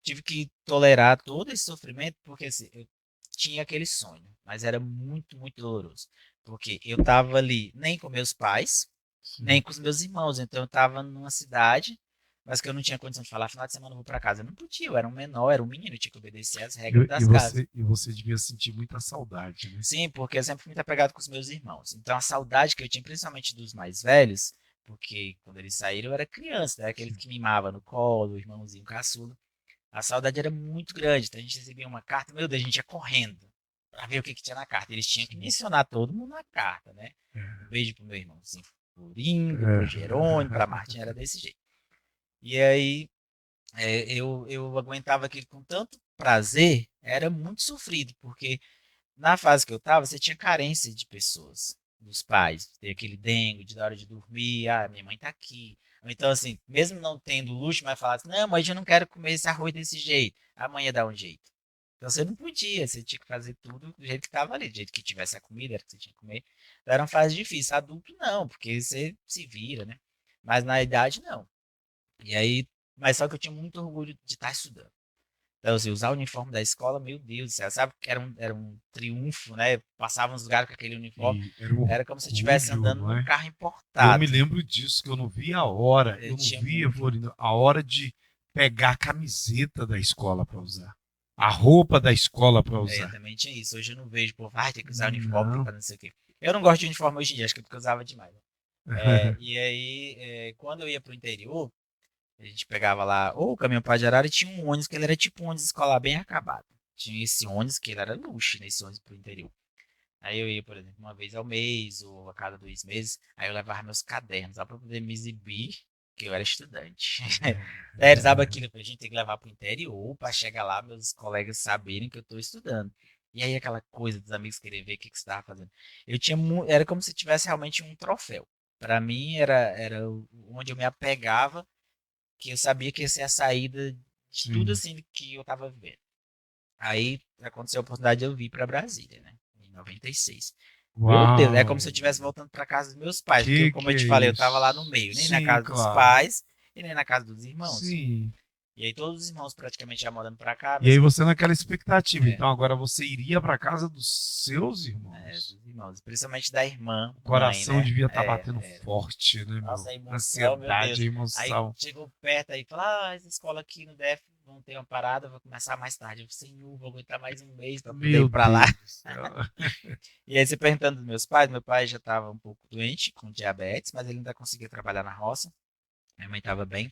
tive que tolerar todo esse sofrimento, porque assim, eu tinha aquele sonho, mas era muito, muito doloroso. Porque eu tava ali nem com meus pais, nem Sim. com os meus irmãos. Então eu tava numa cidade, mas que eu não tinha condição de falar, final de semana eu vou para casa. Eu não podia, eu era um menor, era um menino, eu tinha que obedecer às regras E das casas. você devia sentir muita saudade, né? Sim, porque eu sempre fui muito apegado com os meus irmãos. Então a saudade que eu tinha, principalmente dos mais velhos, porque quando eles saíram eu era criança, né? Aquele Sim. que mimava no colo, o irmãozinho caçulo. A saudade era muito grande. Então a gente recebia uma carta, meu Deus, a gente ia correndo para ver o que tinha na carta. Eles tinham que mencionar todo mundo na carta, né? Um beijo pro meu irmãozinho Floringo, pro Jerônimo, pra Martinha, era desse jeito. E aí eu aguentava aquilo com tanto prazer, era muito sofrido, porque na fase que eu tava, você tinha carência de pessoas, dos pais. Tem aquele dengue de na hora de dormir, ah, minha mãe tá aqui. Ou então, assim, mesmo não tendo luxo, mas falar assim, não, mas eu não quero comer esse arroz desse jeito. Amanhã dá um jeito. Então você não podia, você tinha que fazer tudo do jeito que tava ali, do jeito que tivesse a comida, era que você tinha que comer. Então, era uma fase difícil. Adulto não, porque você se vira, né? Mas na idade não. E aí, mas só que eu tinha muito orgulho de estar estudando. Então, assim, usar o uniforme da escola, meu Deus do céu, sabe que era um triunfo, né? Passava nos lugares com aquele uniforme, E era um era como se estivesse orgulho, andando não num é? carro Eu me importado. lembro disso, que eu não via a hora, Eu eu não tinha via, muito. Florindo, a hora de pegar a camiseta da escola para usar, a roupa da escola para Eu usar. também tinha isso. Hoje eu não vejo, pô, vai ter que usar uniforme, tem que Não. fazer não sei o quê. Eu não gosto de uniforme hoje em dia, acho que é porque eu usava demais, né? E aí, quando eu ia pro interior, a gente pegava lá, ou o caminhão para de Arara, e tinha um ônibus que ele era tipo um ônibus escolar bem acabado. Tinha esse ônibus que ele era luxo, nesse ônibus pro interior. Aí eu ia, por exemplo, uma vez ao mês ou a cada 2 meses, aí eu levava meus cadernos lá para poder me exibir, que eu era estudante. Sério, sabe aquilo que a gente tem que levar pro interior para chegar lá, meus colegas saberem que eu estou estudando. E aí aquela coisa dos amigos querer ver o que, que você estava fazendo. Era como se tivesse realmente um troféu. Para mim era onde eu me apegava, que eu sabia que ia ser a saída de tudo Sim. assim que eu estava vivendo. Aí aconteceu a oportunidade de eu vir para Brasília, né? Em 96. Meu Deus, é como se eu Uau! estivesse voltando para casa dos meus pais, porque como Que eu é te falei, eu tava lá no isso? meio, nem na Sim, casa dos claro. pais e nem na casa dos irmãos. Sim. E aí todos os irmãos praticamente já morando para cá, E aí meus você naquela expectativa. é, Então agora você iria para casa dos seus irmãos. dos irmãos, principalmente da irmã, O mãe, coração né? devia estar batendo É. forte, né, Nossa, meu? a emoção, meu Ansiedade, a Deus. Aí emoção. chegou perto aí, falou: ah, essa escola aqui no DF vão ter uma parada, vai começar mais tarde. Eu falei: Senhor, vou aguentar mais um mês para poder ir Meu para lá. Deus do céu. E aí, você perguntando dos meus pais, meu pai já estava um pouco doente, com diabetes, mas ele ainda conseguia trabalhar na roça. Minha mãe estava bem.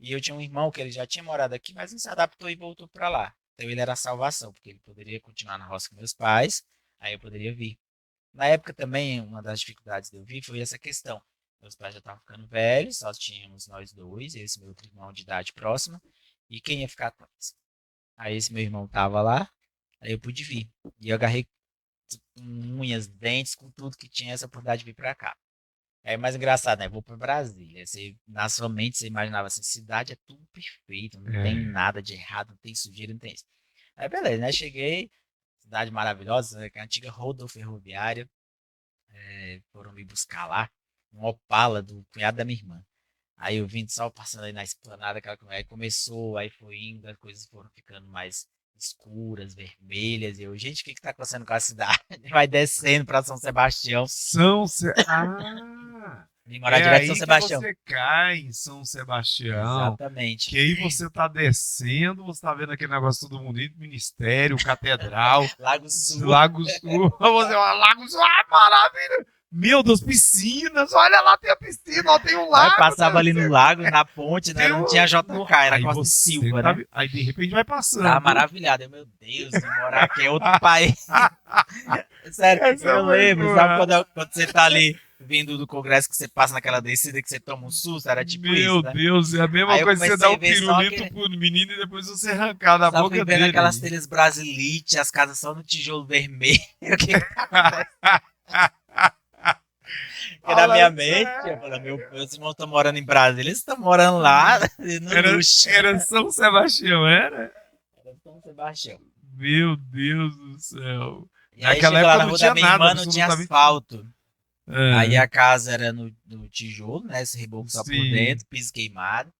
E eu tinha um irmão que ele já tinha morado aqui, mas não se adaptou e voltou para lá. Então ele era a salvação, porque ele poderia continuar na roça com meus pais, aí eu poderia vir. Na época também, uma das dificuldades de eu vir foi essa questão. Meus pais já estavam ficando velhos, só tínhamos nós dois, esse meu outro irmão de idade próxima, e quem ia ficar com eles? Aí esse meu irmão estava lá, aí eu pude vir. E eu agarrei com unhas, dentes, com tudo que tinha essa oportunidade de vir para cá. É mais engraçado, né? Vou para Brasília. Você, na sua mente, você imaginava assim, cidade é tudo perfeito, não tem É. nada de errado, não tem sujeira, não tem isso. Aí beleza, né? Cheguei, cidade maravilhosa, né, que é a antiga rodoferroviária, foram me buscar lá, um Opala do cunhado da minha irmã. Aí eu vim só passando aí na esplanada, aí começou, aí foi indo, as coisas foram ficando mais escuras, vermelhas, e eu, gente, o que que tá acontecendo com a cidade? Vai descendo para São Sebastião, Ah! vim morar É direto em São aí que Sebastião. você cai em São Sebastião. Exatamente. Que aí você tá descendo, você tá vendo aquele negócio todo bonito, ministério, catedral, Lago Sul. Lago Sul. Você fala, Lago Sul, ah, maravilha! Meu Deus, piscinas, olha lá, tem a piscina, ó, tem um lago. Aí passava ali no lago, na ponte, né? Não tinha JK, era Aí Costa e você Silva, tá- né? Aí de repente vai passando. Tava maravilhado. Meu Deus, de morar aqui é outro país. Sério, Essa eu foi lembro, boa. sabe quando você tá ali vindo do congresso que você passa naquela descida que você toma um susto? Era tipo Meu isso, né? Deus, é a mesma Aí eu coisa que você comecei dá a um ver só pirulito que- pro menino e depois você arrancar da Só boca fui vendo dele. aquelas telhas Brasilite, as casas só no tijolo vermelho. Porque na minha mente, eu falei, meus irmãos estão morando em Brasília, eles estão morando lá no luxo. Era São Sebastião, era? Era São Sebastião. Meu Deus do céu. E aí Naquela chegou lá época na não rua tinha da minha nada, irmã, não tinha absolutamente. asfalto. Aí É, a casa era no tijolo, né? Esse reboco só por sim. dentro, piso queimado.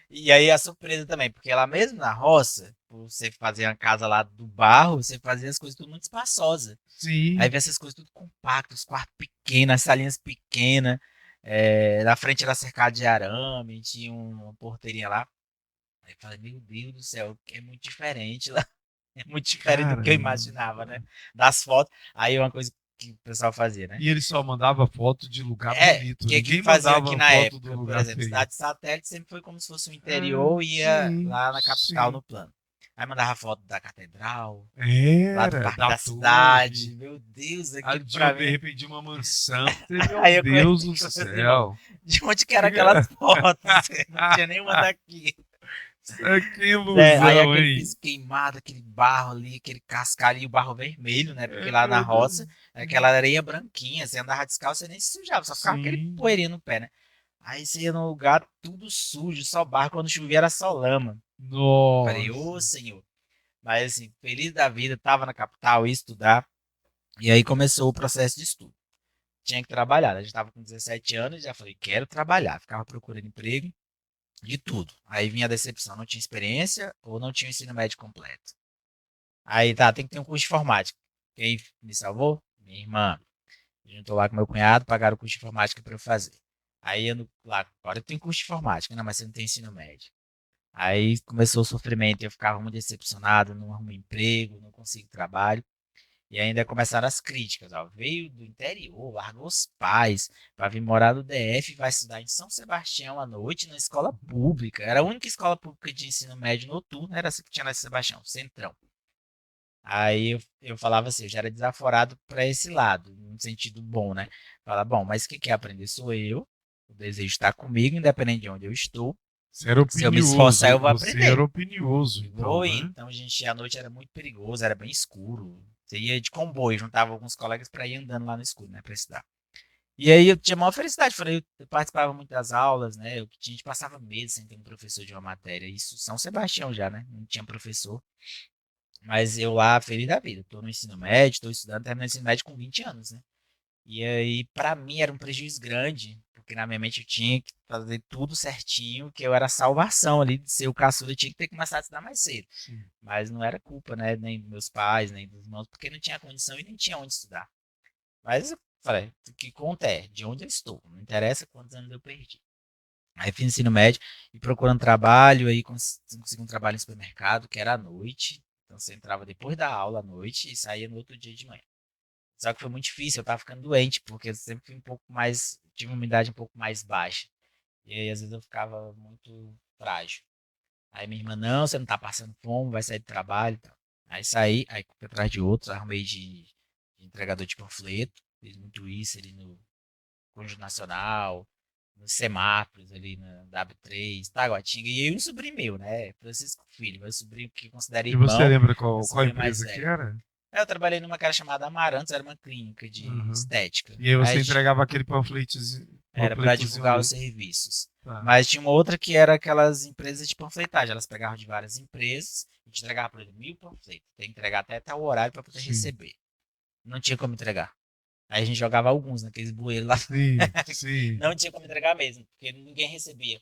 E aí a surpresa também, porque lá mesmo na roça, por você fazer uma casa lá do barro, você fazia as coisas tudo muito espaçosas. Sim. Aí vê essas coisas tudo compactas, os quartos pequenos, as salinhas pequenas. Na frente era cercado de arame, tinha uma porteirinha lá. Aí eu falei, meu Deus do céu, é muito diferente lá. É muito diferente do que eu Caramba. imaginava, né? Das fotos. Aí uma coisa que o pessoal fazia, né? E ele só mandava foto de lugar bonito. O que Ninguém faziam mandava aqui na foto época, do por lugar exemplo, feio. cidade satélite sempre foi como se fosse o interior e ia Sim, lá na capital sim. no plano. Aí mandava foto da catedral, lá do Era, parque da da torre. cidade. Meu Deus, Ah, aquilo de, pra de mim. repente de uma mansão. Meu Aí eu Deus conheci do com meus irmãos. céu. De onde que eram aquelas fotos? Não tinha nenhuma daqui. Que Aí ilusão, aquele hein? piso queimado, aquele barro ali, aquele cascalho e o barro vermelho, né? Porque É, lá na meu Deus. roça, aquela areia branquinha, você andava descalço, você nem se sujava, só ficava aquele Sim. poeirinho no pé, né? Aí você ia num lugar tudo sujo, só barro, quando chovia era só lama. Falei, ô Nossa. senhor. Mas assim, feliz da vida, tava na capital, ia estudar. E aí começou o processo de estudo. Tinha que trabalhar, né? A gente tava com 17 anos, já falei, quero trabalhar. Ficava procurando emprego, de tudo. Aí vinha a decepção, não tinha experiência ou não tinha o ensino médio completo. Aí tá, tem que ter um curso de informática. Quem me salvou? Minha irmã. Juntou lá com meu cunhado, pagaram o curso de informática para eu fazer. Aí eu lá, agora eu tenho curso de informática, não, mas você não tem ensino médio. Aí começou o sofrimento, eu ficava muito decepcionado, não arrumo emprego, não consigo trabalho. E ainda começaram as críticas, ó, veio do interior, largou os pais, vai vir morar no DF, vai estudar em São Sebastião à noite na escola pública. Era a única escola pública de ensino médio noturno, era essa que tinha na São Sebastião, Centrão. Aí eu falava assim, eu já era desaforado para esse lado, num sentido bom, né? Fala, bom, mas quem quer aprender sou eu, o desejo está comigo, independente de onde eu estou. Você era Se eu me esforçar, eu opinioso. vou Você aprender. era opinioso, Eu então, vou né? ir. Então, gente, a noite era muito perigoso, era bem escuro. Você ia de comboio, juntava alguns colegas para ir andando lá no escuro, né, para estudar. E aí eu tinha maior felicidade, falei, eu participava muito das aulas, né? Eu tinha, a gente passava meses sem ter um professor de uma matéria. Isso São Sebastião já, né? Não tinha professor. Mas eu lá, feliz da vida. Tô no ensino médio, tô estudando, terminando o ensino médio com 20 anos, né? E aí, pra mim, era um prejuízo grande, porque na minha mente eu tinha que fazer tudo certinho, que eu era a salvação ali de ser o caçula, eu tinha que ter começado a estudar mais cedo. Sim. Mas não era culpa, né? Nem dos meus pais, nem dos irmãos, porque não tinha condição e nem tinha onde estudar. Mas eu falei, o que conta é de onde eu estou, não interessa quantos anos eu perdi. Aí fiz ensino médio e procurando trabalho, aí consegui um trabalho em supermercado, que era à noite. Então você entrava depois da aula à noite e saía no outro dia de manhã. Só que foi muito difícil, eu tava ficando doente, porque eu sempre fui um pouco mais, tive uma idade um pouco mais baixa. E aí às vezes eu ficava muito frágil. Aí minha irmã, não, você não tá passando fome, vai sair do trabalho e tal. Aí saí, aí fui atrás de outros, arrumei de entregador de panfleto, fiz muito isso ali no Conjunto Nacional, nos semáforos ali na W3, Taguatinga, e aí um sobrinho meu, né, Francisco Filho, meu sobrinho que eu considero E você irmão, lembra meu qual sobrinho mais empresa que velho. era? Eu trabalhei numa cara chamada Amarantos, era uma clínica de Uhum. estética. E aí você Aí entregava aquele panfletozinho. era para panfletozinho divulgar ali. os serviços. Tá. Mas tinha uma outra que era aquelas empresas de panfletagem. Elas pegavam de várias empresas e te entregavam, por exemplo, 1000 panfletos. Tem que entregar até tal horário para poder Sim. receber. Não tinha como entregar. Aí a gente jogava alguns naqueles bueiros lá. Sim, sim. Não tinha como entregar mesmo, porque ninguém recebia.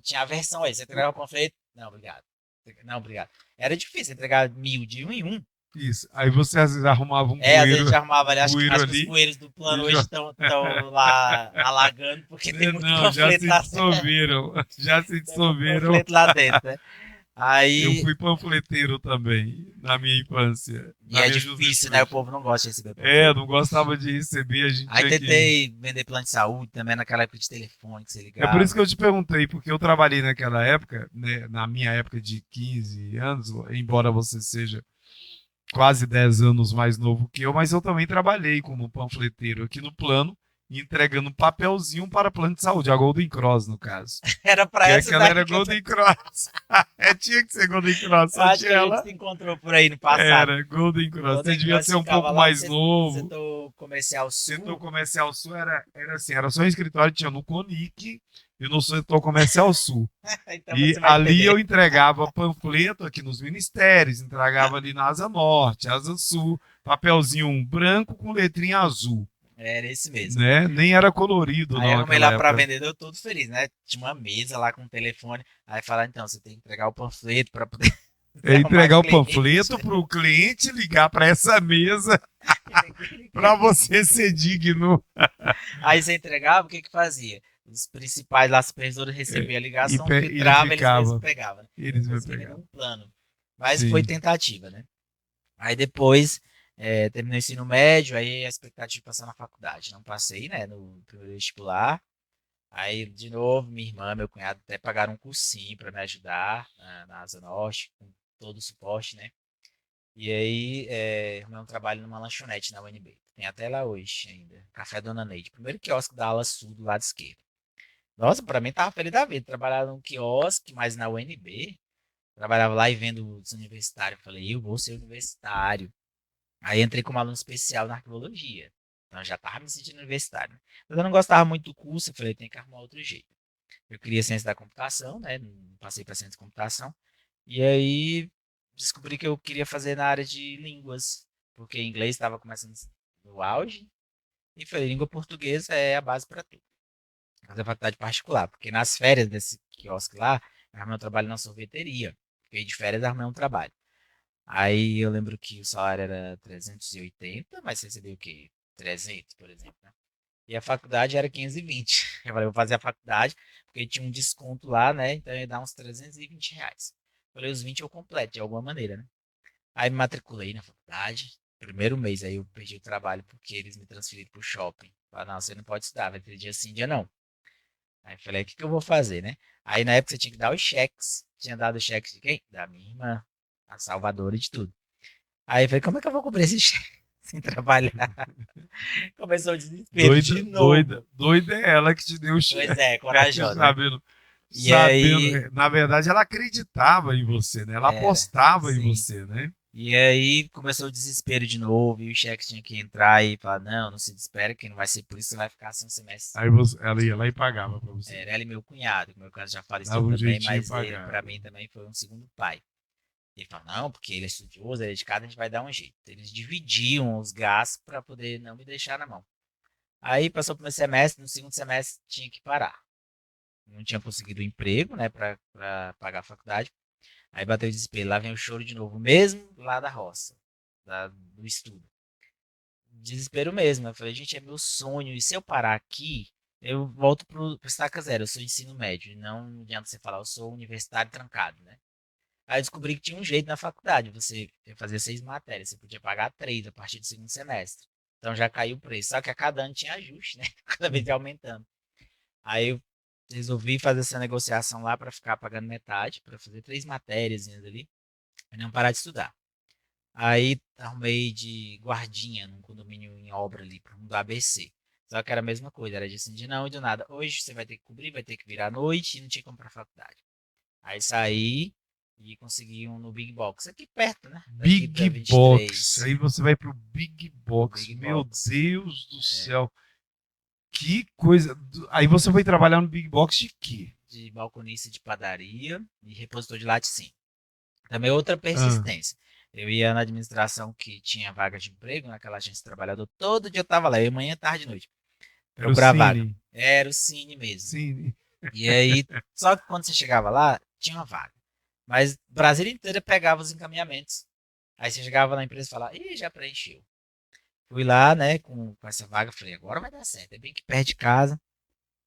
Tinha a versão aí, você entregava o panfleto? Não, obrigado. Não, obrigado. Era difícil entregar 1000 de um em um. Isso. Aí você às vezes arrumava um Às vezes a bueiro, gente arrumava ali, acho que os ali. bueiros do plano e hoje já- estão lá alagando, porque tem muito Não, já panfleto se lá, dissolveram. Já se tem muito dissolveram. panfleto lá dentro, né? Aí. Eu fui panfleteiro também, na minha infância. E é difícil, né? O povo não gosta de receber É, panfleto. não gostava de receber, a gente Aí tinha que. tentei vender plano de saúde também naquela época de telefone que você É por isso que ligava. eu te perguntei, porque eu trabalhei naquela época, né, na minha época de 15 anos, embora você seja quase 10 anos mais novo que eu, mas eu também trabalhei como panfleteiro aqui no plano, entregando papelzinho para plano de saúde, a Golden Cross, no caso. Era pra Que essa aquela daí era que eu Golden Cross. É, tinha que ser Golden Cross, Eu só acho que tinha a gente ela. se encontrou por aí no passado. Era Golden Cross. Você Golden devia Cross ser um ficava pouco lá no mais novo. setor comercial Setor sul. Comercial Sul era assim, era só um escritório, tinha no Conic e no Setor Comercial Sul. Então E você vai ali eu entender. entregava panfleto aqui nos ministérios, entregava ali na Asa Norte, Asa Sul, papelzinho branco com letrinha azul, Era esse mesmo. né? Nem era colorido Aí não eu arrumei naquela lá pra época. vendedor todo feliz, né? Tinha uma mesa lá com um telefone. Aí falaram, então, você tem que entregar o panfleto pra poder É arrumar entregar o cliente. panfleto para o cliente ligar para essa mesa para você ser digno. Aí você entregava, o que que fazia? Os principais lá, supervisores É, recebiam a e, ligação, ele filtrava, eles mesmos ficava, pegavam, né? Eu não eles me consegui pegavam. nenhum plano. Mas foi Sim. tentativa, né? Aí depois, terminei o ensino médio, aí a expectativa de passar na faculdade. Não passei, né, no primeiro vestibular. Aí, de novo, minha irmã, meu cunhado até pagaram um cursinho para me ajudar na Asa Norte, com todo o suporte, né? E aí, arrumei um trabalho numa lanchonete na UNB. Tem até lá hoje ainda. Café Dona Neide. Primeiro quiosque da ala sul do lado esquerdo. Nossa, pra mim tava feliz da vida. Trabalhava num quiosque, mas na UNB. Trabalhava lá e vendo os universitários. Falei, eu vou ser universitário. Aí entrei como aluno especial na arqueologia. Então já tava me sentindo universitário, né? Mas eu não gostava muito do curso, eu falei, tem que arrumar outro jeito. Eu queria ciência da computação, né? Passei para ciência da computação. E aí descobri que eu queria fazer na área de línguas, porque inglês estava começando no auge. E falei, língua portuguesa é a base para tudo. Fazer faculdade particular, porque nas férias desse quiosque lá, eu arrumei um trabalho na sorveteria. Fiquei de férias e arrumei um trabalho. Aí eu lembro que o salário era 380, mas você recebia o quê? 300, por exemplo, né? E a faculdade era 520. Eu falei, vou fazer a faculdade, porque tinha um desconto lá, né? Então ia dar uns R$ 320. Eu falei, os 20 eu completo de alguma maneira, né? Aí me matriculei na faculdade. Primeiro mês, aí eu perdi o trabalho porque eles me transferiram pro shopping. Falaram, não, você não pode estudar, vai ter dia sim, dia não. Aí eu falei, o que que eu vou fazer, né? Aí na época você tinha que dar os cheques. Tinha dado os cheques de quem? Da minha irmã, a salvadora de tudo. Aí eu falei, como é que eu vou cobrir esse cheque sem trabalhar? Começou o desespero Doida, de novo. doida, doida é ela que te deu o Pois cheque, é, corajosa, né? sabendo, E sabendo. aí, Na verdade, ela acreditava em você, né? Ela era, apostava em sim. você, né? E aí começou o desespero de novo, e o cheque tinha que entrar e falar, não, não se desespera, que não vai ser por isso, você vai ficar assim um semestre. Aí ela ia lá e pagava pra você. Era ela e meu cunhado, que meu cunhado já faleceu Dava um também, jeitinho e mas ele, pra pagava. mim, também foi um segundo pai. Ele falou, não, porque ele é estudioso, ele é dedicado, a gente vai dar um jeito. Eles dividiam os gastos para poder não me deixar na mão. Aí passou o primeiro semestre, no segundo semestre tinha que parar. Não tinha conseguido emprego, né, para pagar a faculdade. Aí bateu o desespero, lá vem o choro de novo, mesmo lá da roça, do estudo. Desespero mesmo. Eu falei, gente, é meu sonho, e se eu parar aqui, eu volto pro estaca zero, eu sou ensino médio, e não adianta você falar, eu sou universitário trancado, né? Aí eu descobri que tinha um jeito na faculdade, você fazia 6 matérias, você podia pagar 3 a partir do segundo semestre. Então já caiu o preço, só que a cada ano tinha ajuste, né? Cada vez ia aumentando. Aí eu resolvi fazer essa negociação lá para ficar pagando metade, para fazer 3 matérias ali, e não parar de estudar. Aí arrumei de guardinha num condomínio em obra ali, do ABC. Só que era a mesma coisa, era de assim, de não e do nada. Hoje você vai ter que cobrir, vai ter que virar à noite e não tinha como ir pra faculdade. Aí saí e consegui um no Big Box, aqui perto, né? Daqui da Big Box. 23. Aí você vai pro Big O Box. Big Meu Box. Deus do céu. Que coisa. Aí você foi trabalhar no Big Box de quê? De balconista de padaria e repositor de laticínio. Também outra Ah, persistência. Eu ia na administração que tinha vaga de emprego, naquela agência de trabalhador, todo dia eu tava lá, eu manhã, tarde e noite, era o procurar vaga. Cine. Era o Cine mesmo. Cine. E aí, só que quando você chegava lá, tinha uma vaga. Mas Brasília inteira pegava os encaminhamentos. Aí você chegava na empresa e falava, ih, já preencheu. Fui lá, né, com essa vaga, falei, agora vai dar certo, é bem que perto de casa.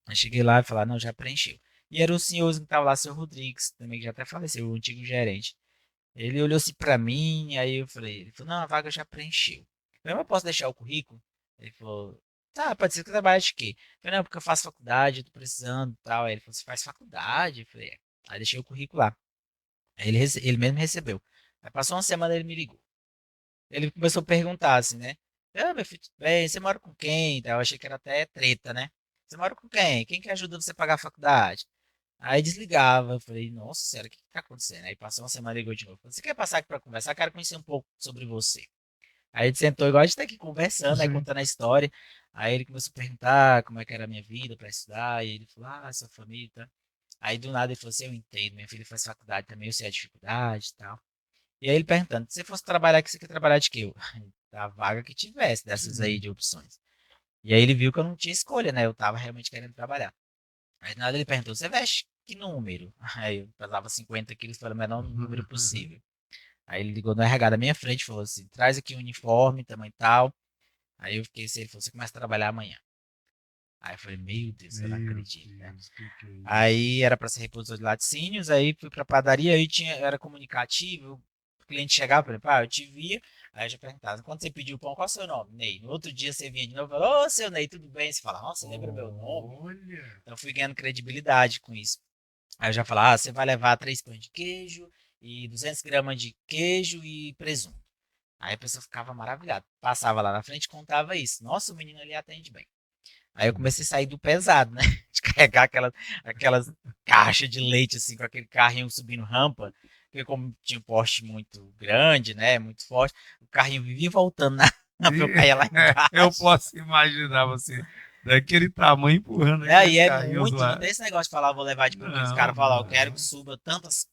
Aí cheguei lá e falei, não, já preencheu. E era o senhorzinho que tava lá, seu Rodrigues, também que já até faleceu, o antigo gerente. Ele olhou assim pra mim, aí eu falei, ele falou, não, a vaga já preencheu. Eu falei, mas eu posso deixar o currículo? Ele falou, tá, pode ser que você trabalhe de quê? Eu falei, não, porque eu faço faculdade, eu tô precisando e tal. Aí ele falou, você faz faculdade? Eu falei, é. Aí deixei o currículo lá. Aí ele mesmo recebeu. Aí passou uma semana, ele me ligou. Ele começou a perguntar assim, né? Ah, meu filho, tudo bem, você mora com quem? Então, eu achei que era até treta, né? Você mora com quem? Quem que ajuda você a pagar a faculdade? Aí desligava, eu falei, nossa senhora, o que que tá acontecendo? Aí passou uma semana e ligou de novo. Você quer passar aqui pra conversar? Eu quero conhecer um pouco sobre você. Aí a gente sentou igual a gente tá aqui conversando, aí Sim. contando a história. Aí ele começou a perguntar como é que era a minha vida pra estudar. E ele falou, ah, sua família, tá? Aí do nada ele falou assim, eu entendo, minha filha faz faculdade também, eu sei a dificuldade e tal. E aí ele perguntando, se você fosse trabalhar aqui, você quer trabalhar de quê? Eu, da vaga que tivesse, dessas aí de opções. E aí ele viu que eu não tinha escolha, né? Eu tava realmente querendo trabalhar. Aí do nada ele perguntou, você veste que número? Aí eu pesava 50 quilos, foi o menor número possível. Aí ele ligou no RH da minha frente e falou assim, traz aqui um uniforme, tamanho tal. Aí eu fiquei assim, ele falou, você começa a trabalhar amanhã. Aí eu falei, meu Deus, eu não Meu acredito, né? Deus, que é isso? Aí era para ser repositor de laticínios, aí fui pra padaria, aí tinha, era comunicativo, o cliente chegava, falei, pá, eu te via, aí eu já perguntava, quando você pediu o pão, qual é o seu nome? Ney. No outro dia você vinha de novo, falou, ô, seu Ney, tudo bem? Você fala, nossa, você lembra meu nome? Olha. Então eu fui ganhando credibilidade com isso. Aí eu já falava, ah, você vai levar 3 pães de queijo e 200 gramas de queijo e presunto. Aí a pessoa ficava maravilhada. Passava lá na frente e contava isso. Nossa, o menino ali atende bem. Aí eu comecei a sair do pesado, né? De carregar aquelas caixas de leite, assim, com aquele carrinho subindo rampa. Porque como tinha um poste muito grande, né? Muito forte, o carrinho vivia voltando na rampa, eu E- caía lá eu embaixo. posso imaginar você daquele tamanho empurrando Né? E aqueles é carrinhos muito, não lá. tem esse negócio de falar, vou levar de pouquinho. Os Não, caras falam, ó, eu quero que não. suba tantas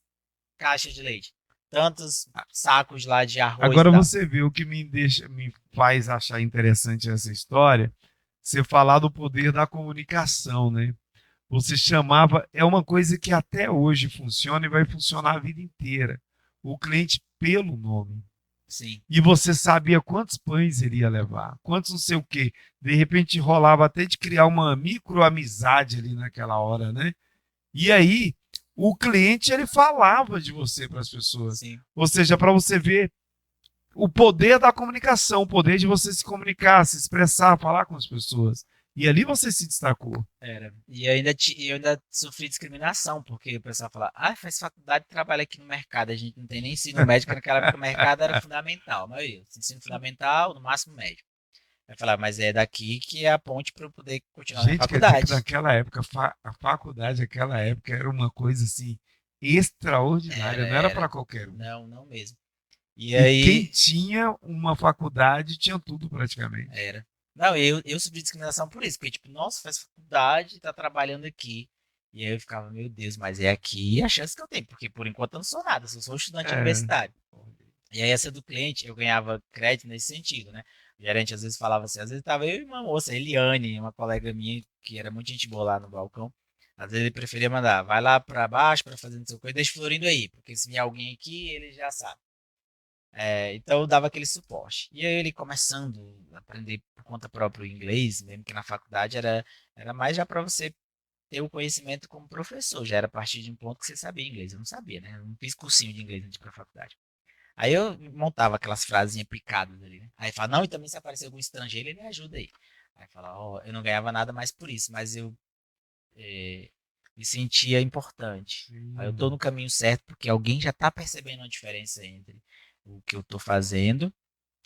caixas de leite, tantos sacos lá de arroz e Agora tal. você vê o que me faz achar interessante essa história, você falar do poder da comunicação, né? Você chamava, é uma coisa que até hoje funciona e vai funcionar a vida inteira. O cliente pelo nome. Sim, E você sabia quantos pães ele ia levar, quantos não sei o quê. De repente rolava até de criar uma micro amizade ali naquela hora, né? E aí o cliente ele falava de você para as pessoas. sim. Ou seja, para você ver o poder da comunicação, o poder de você se comunicar, se expressar, falar com as pessoas. E ali você se destacou. Era. E eu ainda sofri discriminação, porque o pessoal fala, ah, faz faculdade e trabalha aqui no mercado. A gente não tem nem ensino médio, porque naquela época o mercado era fundamental. Mas eu, ensino fundamental, no máximo médio. Aí falar, mas é daqui que é a ponte para eu poder continuar minha Gente, quer dizer que faculdade. naquela época, a faculdade, naquela época, era uma coisa assim Era, extraordinária, não era para era. qualquer um. Não, não mesmo. E E quem aí, tinha uma faculdade tinha tudo praticamente. era. Não, eu sofri discriminação por isso, porque, tipo, nossa, faz faculdade, tá trabalhando aqui. E aí eu ficava, meu Deus, mas é aqui a chance que eu tenho, porque por enquanto eu não sou nada, eu sou um estudante É, universitário. E aí essa do cliente, eu ganhava crédito nesse sentido, né? O gerente às vezes falava assim, às vezes tava eu e uma moça, Eliane, uma colega minha, que era muito gente boa lá no balcão. Às vezes ele preferia mandar, vai lá pra baixo pra fazer não sei o que, deixa o Florindo aí, porque se vier alguém aqui, ele já sabe. É, então eu dava aquele suporte. E aí ele começando a aprender por conta própria o inglês, mesmo que na faculdade era mais já para você ter o conhecimento como professor, já era a partir de um ponto que você sabia inglês. Eu não sabia, né? Eu não fiz cursinho de inglês antes de ir pra faculdade. Aí eu montava aquelas frasinhas picadas ali, né? Aí fala, não, e também se aparecer algum estrangeiro, ele me ajuda aí. Aí fala, ó, eu não ganhava nada mais por isso, mas eu eh, me sentia importante. Aí eu tô sim. no caminho certo porque alguém já tá percebendo a diferença entre o que eu tô fazendo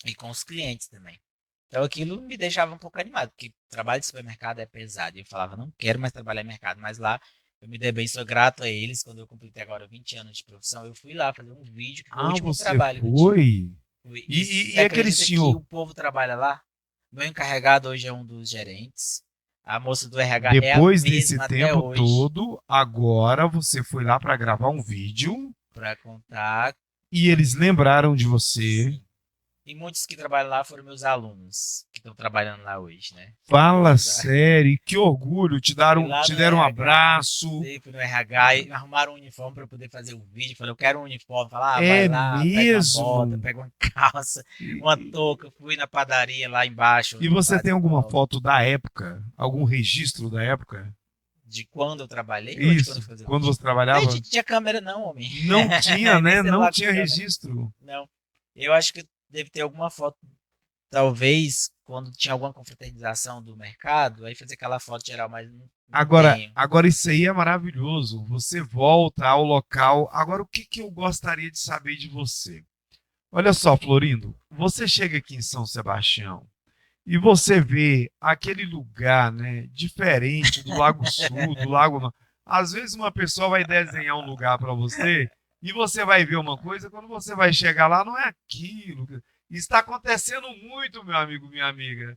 e com os clientes também. Então aquilo me deixava um pouco animado, porque trabalho de supermercado é pesado. E eu falava, não quero mais trabalhar em mercado, mas lá eu me dei bem, sou grato a eles. Quando eu completei agora 20 anos de profissão, eu fui lá fazer um vídeo, que foi o Ah, último você trabalho que eu tive. foi? E você E aquele acredita que senhor? o povo trabalha lá? Meu encarregado hoje é um dos gerentes. A moça do RH é a Depois desse mesma até tempo hoje, todo, agora você foi lá para gravar um vídeo para contar. e eles lembraram de você. Sim. E muitos que trabalham lá foram meus alunos, que estão trabalhando lá hoje, né? Fala Muitos, sério, que orgulho, fui lá te no deram um RH, abraço. fui no RH e arrumaram um uniforme para eu poder fazer o vídeo. Falei, eu quero um uniforme. Falaram, ah, vai É lá, pega uma bota, mesmo? pega uma calça, uma E, touca. Fui na padaria lá embaixo, e onde você tem fazem alguma prova. foto da época? Algum registro da época? de quando eu trabalhei ou de quando eu Isso, fazia quando curso? você trabalhava? Nem tinha câmera não, homem. Não tinha, Nem né? Não celular com tinha câmera. registro. Não. Eu acho que deve ter alguma foto, talvez, quando tinha alguma confraternização do mercado, aí fazer aquela foto geral, mas não Agora, tenho. agora isso aí é maravilhoso. Você volta ao local. Agora, o que que eu gostaria de saber de você? Olha só, Florindo, você chega aqui em São Sebastião e você vê aquele lugar, né, diferente do Lago Sul, do Lago Norte. Às vezes uma pessoa vai desenhar um lugar para você e você vai ver uma coisa, quando você vai chegar lá, não é aquilo. Está acontecendo muito, meu amigo, minha amiga.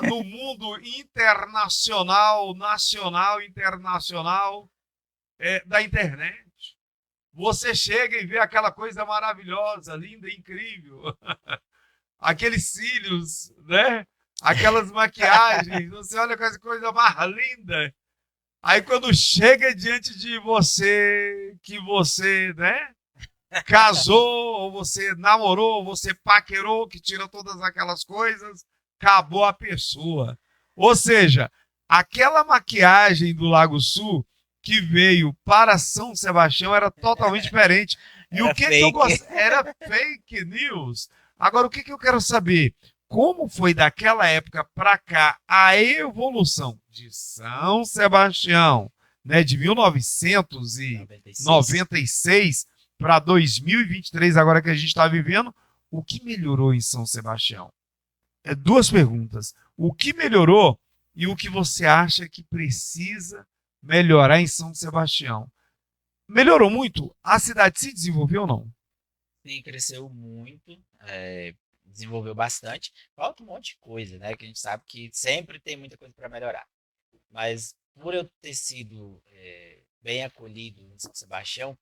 No mundo internacional, nacional, internacional, da internet. Você chega e vê aquela coisa maravilhosa, linda, incrível. Aqueles cílios, né? Aquelas maquiagens, você olha com essa coisa mais linda. Aí quando chega diante de você, que você, né? Casou, ou você namorou, ou você paquerou, que tira todas aquelas coisas, acabou a pessoa. Ou seja, aquela maquiagem do Lago Sul que veio para São Sebastião era totalmente diferente. E o Era que que eu fake. gosto era fake news. Agora o que que eu quero saber? Como foi daquela época para cá a evolução de São Sebastião, né, de 96. 1996 para 2023, agora que a gente está vivendo, o que melhorou em São Sebastião? Duas perguntas. O que melhorou e o que você acha que precisa melhorar em São Sebastião? Melhorou muito? A cidade se desenvolveu ou não? Sim, cresceu muito, desenvolveu bastante. Falta um monte de coisa, né? Que a gente sabe que sempre tem muita coisa para melhorar. Mas por eu ter sido bem acolhido em São Sebastião,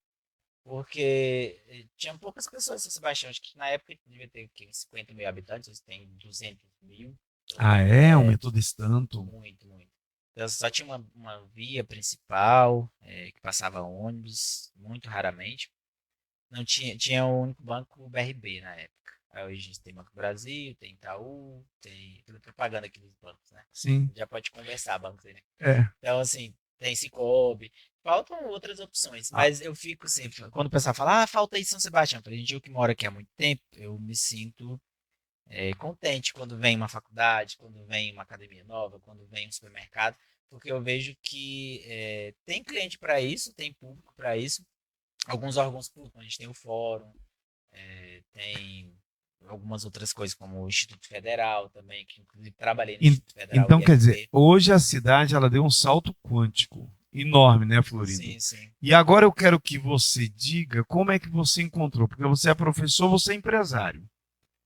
porque tinha poucas pessoas em São Sebastião, acho que na época devia ter o quê, uns 50 mil habitantes, hoje tem 200 mil. Ah, Então, aumentou desse tanto. muito, muito. Então, só tinha uma via principal, que passava ônibus, muito raramente. Não tinha, tinha o único banco BRB na época. Aí hoje a gente tem Banco do Brasil, tem Itaú, tem toda propaganda aqui dos bancos, né? Sim. Já pode conversar, bancos aí, né? É. Então, assim, tem Cicobi, faltam outras opções. Ah, Mas eu fico sempre, quando o pessoal fala, falta aí São Sebastião, pra gente, eu que moro aqui há muito tempo, eu me sinto contente quando vem uma faculdade, quando vem uma academia nova, quando vem um supermercado, porque eu vejo que tem cliente para isso, tem público para isso. Alguns órgãos públicos, a gente tem o fórum, tem algumas outras coisas, como o Instituto Federal também, que inclusive trabalhei no Instituto Federal, então, quer dizer, IFP. hoje a cidade ela deu um salto quântico enorme, né, Florindo? Sim, sim. E agora eu quero que você diga como é que você encontrou, porque você é professor, você é empresário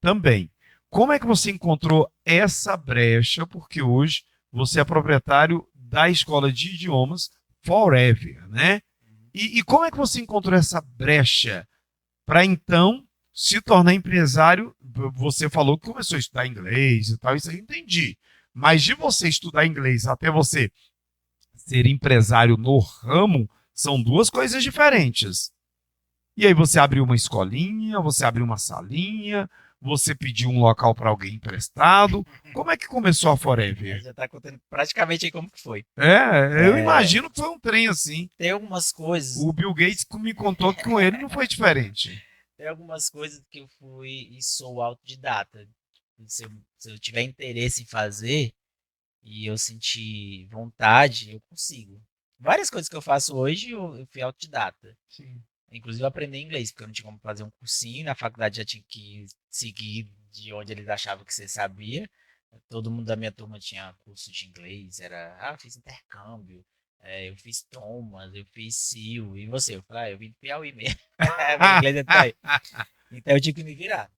também. Como é que você encontrou essa brecha? Porque hoje você é proprietário da escola de idiomas Forever, né? E como é que você encontrou essa brecha para então se tornar empresário? Você falou que começou a estudar inglês e tal, isso aí eu entendi. Mas de você estudar inglês até você ser empresário no ramo, são duas coisas diferentes. E aí você abriu uma escolinha, você abriu uma salinha, você pediu um local para alguém emprestado. Como é que começou a Aí Forever? já tá contando praticamente aí como que foi. Eu É, imagino que foi um trem assim. tem algumas coisas, O Bill Gates me contou que com ele não foi diferente. tem algumas coisas que eu fui e sou autodidata. Se eu tiver interesse em fazer e eu sentir vontade, eu consigo. Várias coisas que eu faço hoje eu fui autodidata. Sim. Inclusive eu aprendi inglês, porque eu não tinha como fazer um cursinho, na faculdade já tinha que seguir de onde eles achavam que você sabia. Todo mundo da minha turma tinha curso de inglês, eu fiz intercâmbio, eu fiz Thomas, eu fiz SEAL, e você? Eu falei, eu vim do Piauí mesmo, meu inglês é daí. Então eu tive que me virar.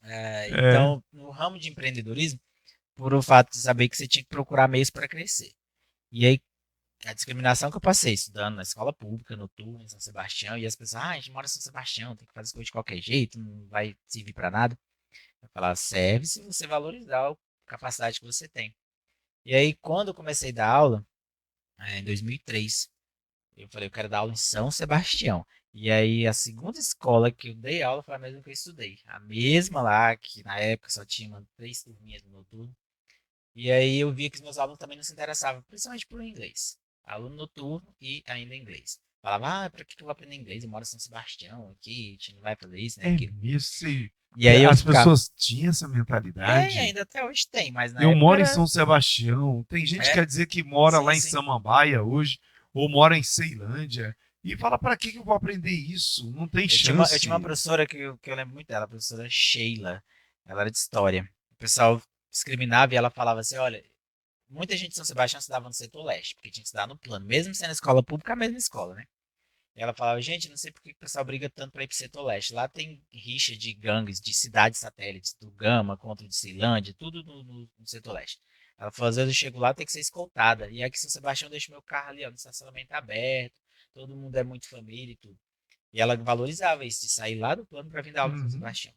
É, Então, no ramo de empreendedorismo, por o fato de saber que você tinha que procurar meios para crescer. E aí, a discriminação que eu passei estudando na escola pública, noturna, em São Sebastião, e as pessoas, a gente mora em São Sebastião, tem que fazer as coisas de qualquer jeito, não vai servir para nada. Eu falava, serve se você valorizar a capacidade que você tem. E aí, quando eu comecei a dar aula, em 2003, eu falei, eu quero dar aula em São Sebastião. E aí, a segunda escola que eu dei aula foi a mesma que eu estudei. A mesma lá, que na época só tinha 3 turminhas no noturno. E aí eu via que os meus alunos também não se interessavam, principalmente por inglês. Aluno noturno e ainda inglês. Falava, pra que eu vou aprender inglês? Eu moro em São Sebastião aqui, a gente não vai fazer isso, né? É Aquilo. isso. E aí eu As ficava. pessoas tinham essa Tem, mentalidade. ainda até hoje tem, mas na Eu época moro em era. São Sebastião. Tem gente que É, quer dizer que mora sim, lá em sim. Samambaia hoje, ou mora em Ceilândia, e fala: para que eu vou aprender isso? Não tem Eu tinha uma chance. professora que eu lembro muito dela, a professora Sheila. Ela era de história. O pessoal discriminava e ela falava assim: olha, muita gente de São Sebastião estudava no setor leste, porque tinha que estudar no plano, mesmo sendo escola pública, a mesma escola, né? E ela falava: gente, não sei por que o pessoal briga tanto para ir pro setor leste. Lá tem rixa de gangues, de cidades satélites, do Gama contra o de Ceilândia, tudo no setor leste. Ela falou: às vezes eu chego lá, tem que ser escoltada. E aqui em São Sebastião eu deixo meu carro ali, ó, no estacionamento aberto, todo mundo é muito família e tudo. E ela valorizava isso, de sair lá do plano para vir dar aula em São Uhum. Sebastião.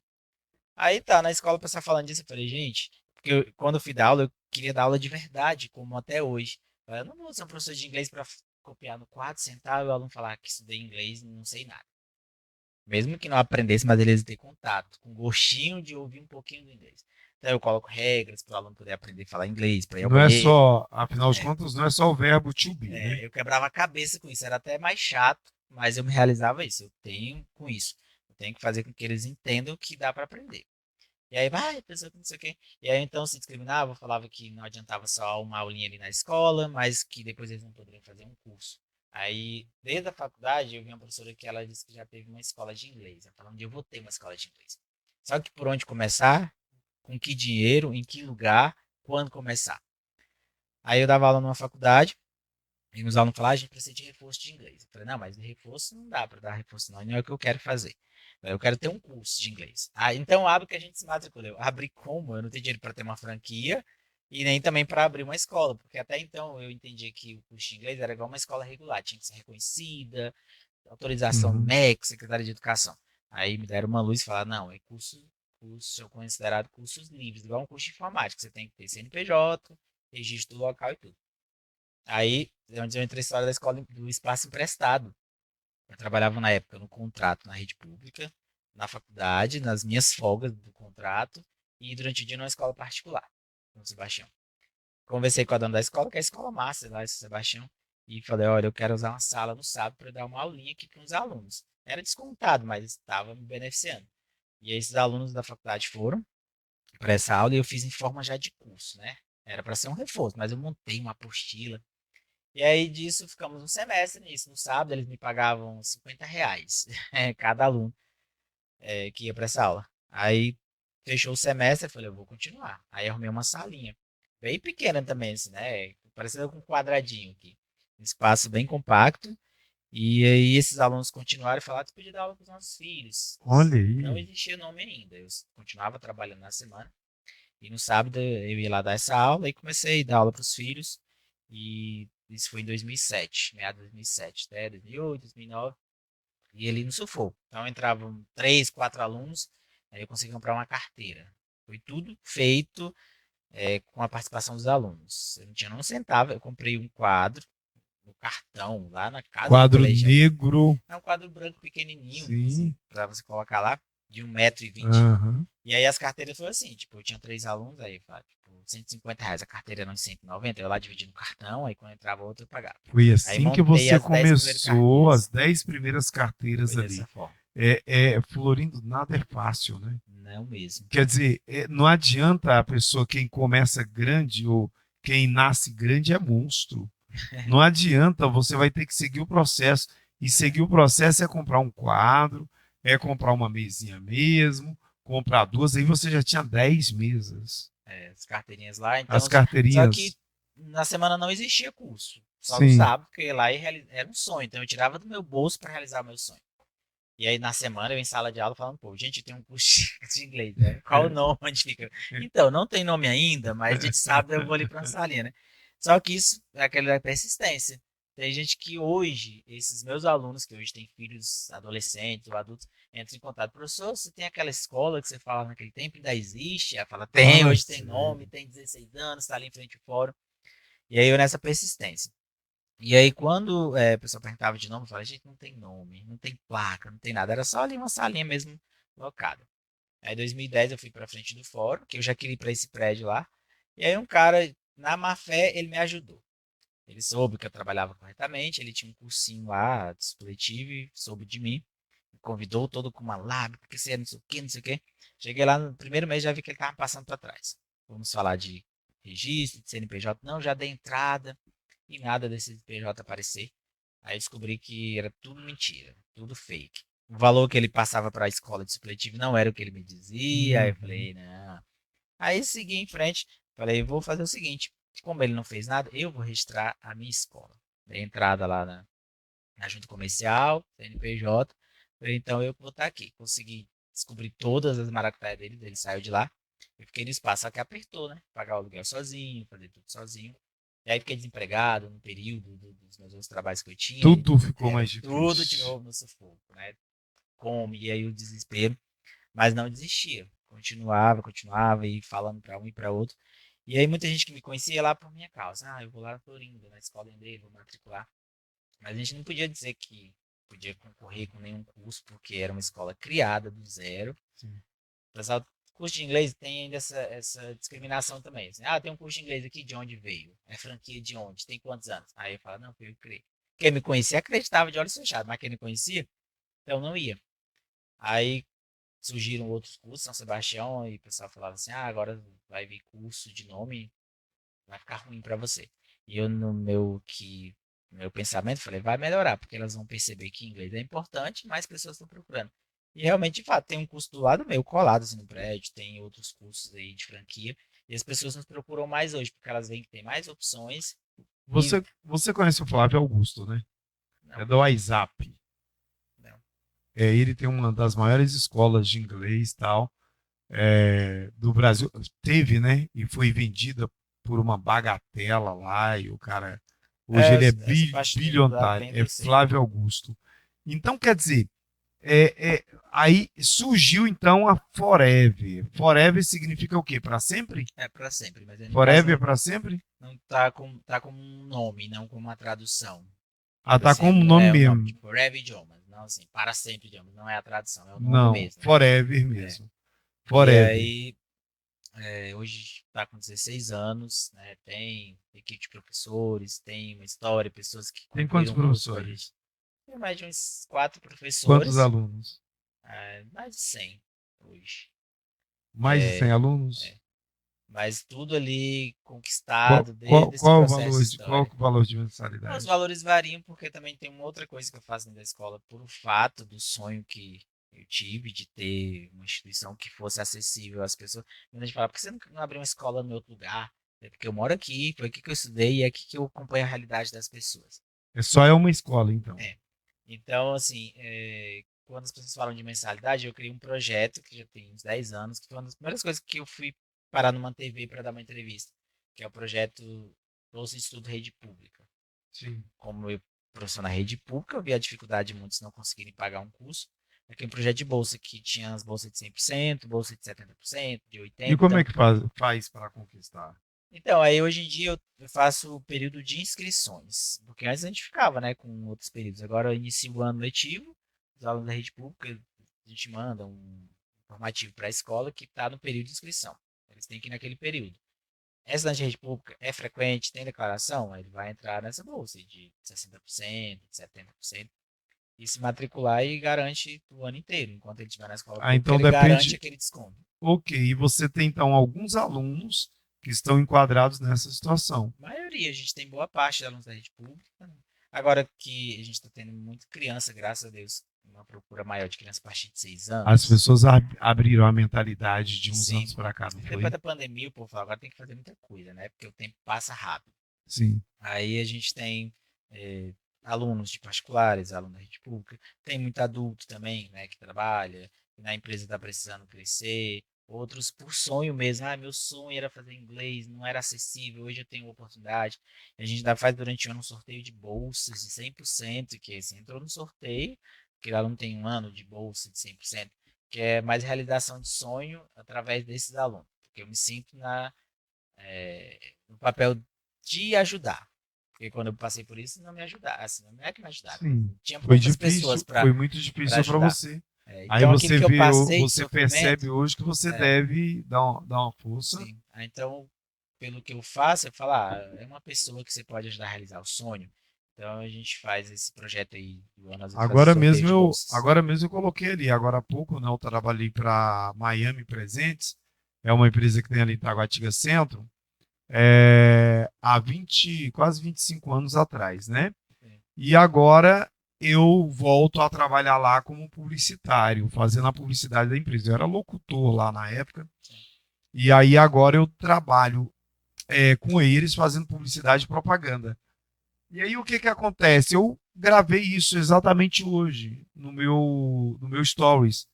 Aí tá, na escola o pessoal falando disso, eu falei: gente, porque quando eu fui dar aula, eu queria dar aula de verdade, como até hoje. Eu não vou ser um professor de inglês para copiar no quadro, sentar e o aluno falar que estudei inglês e não sei nada. Mesmo que não aprendesse, mas eles ter contato, com gostinho de ouvir um pouquinho do inglês. Então eu coloco regras para o aluno poder aprender a falar inglês, para ir ao Não é banheiro. só, afinal de É, contas, não é só o verbo to be, né? eu quebrava a cabeça com isso, era até mais chato, mas eu me realizava isso. Eu tenho com isso. Eu tenho que fazer com que eles entendam que dá para aprender. E aí vai, pessoa que não sei o quê. E aí então se discriminava, falava que não adiantava só uma aulinha ali na escola, mas que depois eles não poderiam fazer um curso. Aí, desde a faculdade, eu vi uma professora que ela disse que já teve uma escola de inglês. Ela falou: um dia eu vou ter uma escola de inglês. Só que por onde começar, com que dinheiro, em que lugar, quando começar. Aí eu dava aula numa faculdade, e os alunos falavam: a gente precisa de reforço de inglês. Eu falei: não, mas reforço não dá para dar reforço não, e não é o que eu quero fazer. Eu quero ter um curso de inglês. Ah, então abre que a gente se matricula. Eu abri como? Eu não tenho dinheiro para ter uma franquia e nem também para abrir uma escola, porque até então eu entendi que o curso de inglês era igual uma escola regular, tinha que ser reconhecida, autorização do Uhum. MEC, Secretaria de Educação. Aí me deram uma luz e falaram: não, é curso são considerados cursos livres, igual um curso de informática, você tem que ter CNPJ, registro do local e tudo. Aí, é onde eu entrei na história da escola do espaço emprestado. Eu trabalhava na época no contrato na rede pública, na faculdade, nas minhas folgas do contrato e durante o dia numa escola particular, no Sebastião. Conversei com a dona da escola, que é a escola massa lá em São Sebastião, e falei: olha, eu quero usar uma sala no sábado para dar uma aulinha aqui para os alunos. Era descontado, mas estava me beneficiando. E aí esses alunos da faculdade foram para essa aula e eu fiz em forma já de curso, né? Era para ser um reforço, mas eu montei uma apostila. E aí disso ficamos um semestre nisso. No sábado eles me pagavam R$ 50 cada aluno que ia para essa aula. Aí fechou o semestre, eu falei: eu vou continuar. Aí arrumei uma salinha, bem pequena também, assim, né? Parecendo com um quadradinho aqui. Um espaço bem compacto. E aí esses alunos continuaram e falaram: tu podia dar aula para os nossos filhos. Olha Não aí. existia nome ainda. Eu continuava trabalhando na semana. E no sábado eu ia lá dar essa aula e comecei a dar aula para os filhos. E isso foi em 2007, meados de 2007, até 2008, 2009. E ele no Sufoco. Então entravam 3, 4 alunos, aí eu consegui comprar uma carteira. Foi tudo feito com a participação dos alunos. Eu não tinha nem um centavo, eu comprei um quadro, um cartão, lá na casa do Quadro colegial. negro. É um quadro branco pequenininho, Sim. assim, pra você colocar lá, de 1,20 m. Aham. E aí as carteiras foram assim, tipo, eu tinha 3 alunos, aí, tipo, R$ 150, a carteira era uns 190, eu lá dividi no cartão, aí quando entrava outro eu pagava. Foi Aí assim que montei você as 10 primeiras começou carteiras. as 10 primeiras Foi carteiras dessa ali. forma. Florindo, nada é fácil, né? Não mesmo. Quer dizer, não adianta a pessoa, quem começa grande ou quem nasce grande é monstro. Não adianta, você vai ter que seguir o processo. E seguir o processo é comprar um quadro, é comprar uma mesinha mesmo, comprar duas, aí você já tinha 10 mesas. As carteirinhas lá, As então. Só que carteirinhas, na semana não existia curso. Só no sim. sábado, porque eu ia lá e era um sonho. Então eu tirava do meu bolso para realizar o meu sonho. E aí na semana eu em sala de aula falando: pô, gente, tem um curso de inglês, né? Qual o nome? Onde fica? Então, não tem nome ainda, mas dia de sábado eu vou ali pra uma salinha, né? Só que isso é aquela persistência. Tem gente que hoje, esses meus alunos que hoje têm filhos adolescentes ou adultos, entram em contato: professor, você tem aquela escola que você fala naquele tempo, ainda existe? Ela fala: tem, Fala hoje tem nome, sério. tem 16 anos, tá ali em frente ao fórum. E aí eu nessa persistência. E aí, quando o pessoal perguntava de nome, eu falava: gente, não tem nome, não tem placa, não tem nada. Era só ali uma salinha mesmo locada. Aí, em 2010, eu fui pra frente do fórum, que eu já queria ir pra esse prédio lá. E aí, um cara, na má fé, ele me ajudou. Ele soube que eu trabalhava corretamente, ele tinha um cursinho lá de supletivo e soube de mim. Me convidou todo com uma lábia, porque você é não sei o que, não sei o que. Cheguei lá no primeiro mês, já vi que ele tava passando para trás. Vamos falar de registro, de CNPJ. Não, já dei entrada e nada desse CNPJ aparecer. Aí descobri que era tudo mentira, tudo fake. O valor que ele passava para a escola de supletivo não era o que ele me dizia. Aí eu falei, não. Aí segui em frente, falei, vou fazer o seguinte, como ele não fez nada, eu vou registrar a minha escola. Dei entrada lá na junta comercial, CNPJ, falei, então eu vou estar aqui. Consegui descobrir todas as maracutaias dele, ele saiu de lá. Eu fiquei no espaço, só que apertou, né? Pagar o aluguel sozinho, fazer tudo sozinho. E aí fiquei desempregado no período dos meus outros trabalhos que eu tinha. Tudo ficou mais Tudo de difícil. novo no sufoco, né? Como, e aí o desespero, mas não desistia. Continuava e falando para um e para outro. E aí muita gente que me conhecia lá por minha causa. Ah, eu vou lá na Florinda, na escola dele, vou matricular. Mas a gente não podia dizer que podia concorrer com nenhum curso, porque era uma escola criada do zero. Sim. O pessoal, curso de inglês tem ainda essa discriminação também. Assim, ah, tem um curso de inglês aqui, de onde veio? É franquia de onde? Tem quantos anos? Aí eu falo, não, eu criei. Quem me conhecia acreditava de olhos fechados, mas quem não conhecia, então não ia. Aí surgiram outros cursos, São Sebastião, e o pessoal falava assim, ah, agora vai vir curso de nome, vai ficar ruim para você. E eu, no meu pensamento, falei, vai melhorar, porque elas vão perceber que inglês é importante, mais pessoas estão procurando. E realmente, de fato, tem um curso do lado meu, colado assim, no prédio, tem outros cursos aí de franquia, e as pessoas nos procuram mais hoje, porque elas veem que tem mais opções. Você conhece o Flávio Augusto, né? Não, É do WhatsApp. não. Ele tem uma das maiores escolas de inglês tal do Brasil. Teve, né? E foi vendida por uma bagatela lá. E o cara. Hoje ele é Essa parte da bilionário. venda É eu sei. Flávio Augusto. Então, quer dizer, aí surgiu então a Forever. Forever significa o quê? Para sempre? É para sempre, mas no Forever caso é para sempre? não tá como um nome, não como uma tradução. Ah, Por tá como exemplo, nome é o nome mesmo. tipo Forever Idiomas, não assim, para sempre idiomas, não é a tradução, é o nome Não, mesmo. Forever É. mesmo. E Forever. aí, hoje está com 16 anos, né, tem equipe de professores, tem uma história, pessoas que Tem quantos concluíram o curso com a professores? gente. Tem mais de uns 4 Quantos professores, alunos? mais de 100 hoje. Mais de 100 alunos? É, mas tudo ali Qual, conquistado qual, desde esse qual, o processo valor qual histórico. o valor de Os mensalidade? valores variam porque também tem uma outra coisa que eu faço dentro da escola, por o fato do sonho que eu tive de ter uma instituição que fosse acessível às pessoas. Quando a gente fala, por que você não abriu uma escola em outro lugar? É porque eu moro aqui, foi aqui que eu estudei e é aqui que eu acompanho a realidade das pessoas. Só uma escola, então. É. Então, assim, quando as pessoas falam de mensalidade, eu criei um projeto que já tem uns 10 anos, que foi uma das primeiras coisas que eu fui parar numa TV para dar uma entrevista, que é o projeto Bolsa de Estudo Rede Pública. Sim. Como eu professor na rede pública, eu vi a dificuldade de muitos não conseguirem pagar um curso. Aqui um projeto de bolsa que tinha as bolsas de 100%, bolsa de 70%, de 80%. E como é que faz para conquistar? Então, aí hoje em dia eu faço o período de inscrições, porque antes a gente ficava, né, com outros períodos. Agora eu inicio o ano letivo, os alunos da rede pública, a gente manda um informativo para a escola que está no período de inscrição. Eles têm que ir naquele período. Estudante de rede pública é frequente, tem declaração, ele vai entrar nessa bolsa de 60%, de 70%, e se matricular e garante o ano inteiro. Enquanto ele estiver na escola Ah, pública, então ele garante depende. aquele desconto. Ok, e você tem então alguns alunos que estão enquadrados nessa situação. A maioria, a gente tem boa parte de alunos da rede pública. Agora que a gente está tendo muita criança, graças a Deus, uma procura maior de criança a partir de 6 As anos. pessoas abriram a mentalidade de uns anos Sim. para cá, não Depois foi? da pandemia, o povo falou, agora tem que fazer muita coisa, né? Porque o tempo passa rápido. Sim. Aí a gente tem alunos de particulares, alunos da rede pública, tem muito adulto também, né, que trabalha, e na empresa está precisando crescer, outros por sonho mesmo, meu sonho era fazer inglês, não era acessível, hoje eu tenho uma oportunidade. A gente ainda faz durante o ano um sorteio de bolsas de 100%, que assim, entrou no sorteio, que o aluno tem um ano de bolsa de 100%, que é mais realização de sonho através desses alunos, porque eu me sinto no papel de ajudar. Porque quando eu passei por isso, não me ajudaram. Assim, não é que me ajudaram. Sim. Tinha Foi poucas pessoas difícil, para foi muito difícil para ajudar. você. Aí Então, aquilo você que eu vê, passei de você sofrimento. percebe hoje que você deve dar uma força. Sim. Então, pelo que eu faço, eu falo, é uma pessoa que você pode ajudar a realizar o sonho. Então a gente faz esse projeto aí do ano, às vezes faz sorteio de bolsas. Agora mesmo eu coloquei ali, agora há pouco, né, eu trabalhei para Miami Presentes, é uma empresa que tem ali em Taguatinga Centro, há 20, quase 25 anos atrás, né? Sim. E agora eu volto a trabalhar lá como publicitário, fazendo a publicidade da empresa. Eu era locutor lá na época, Sim. e aí agora eu trabalho com eles fazendo publicidade e propaganda. E aí o que que acontece? Eu gravei isso exatamente hoje no meu stories.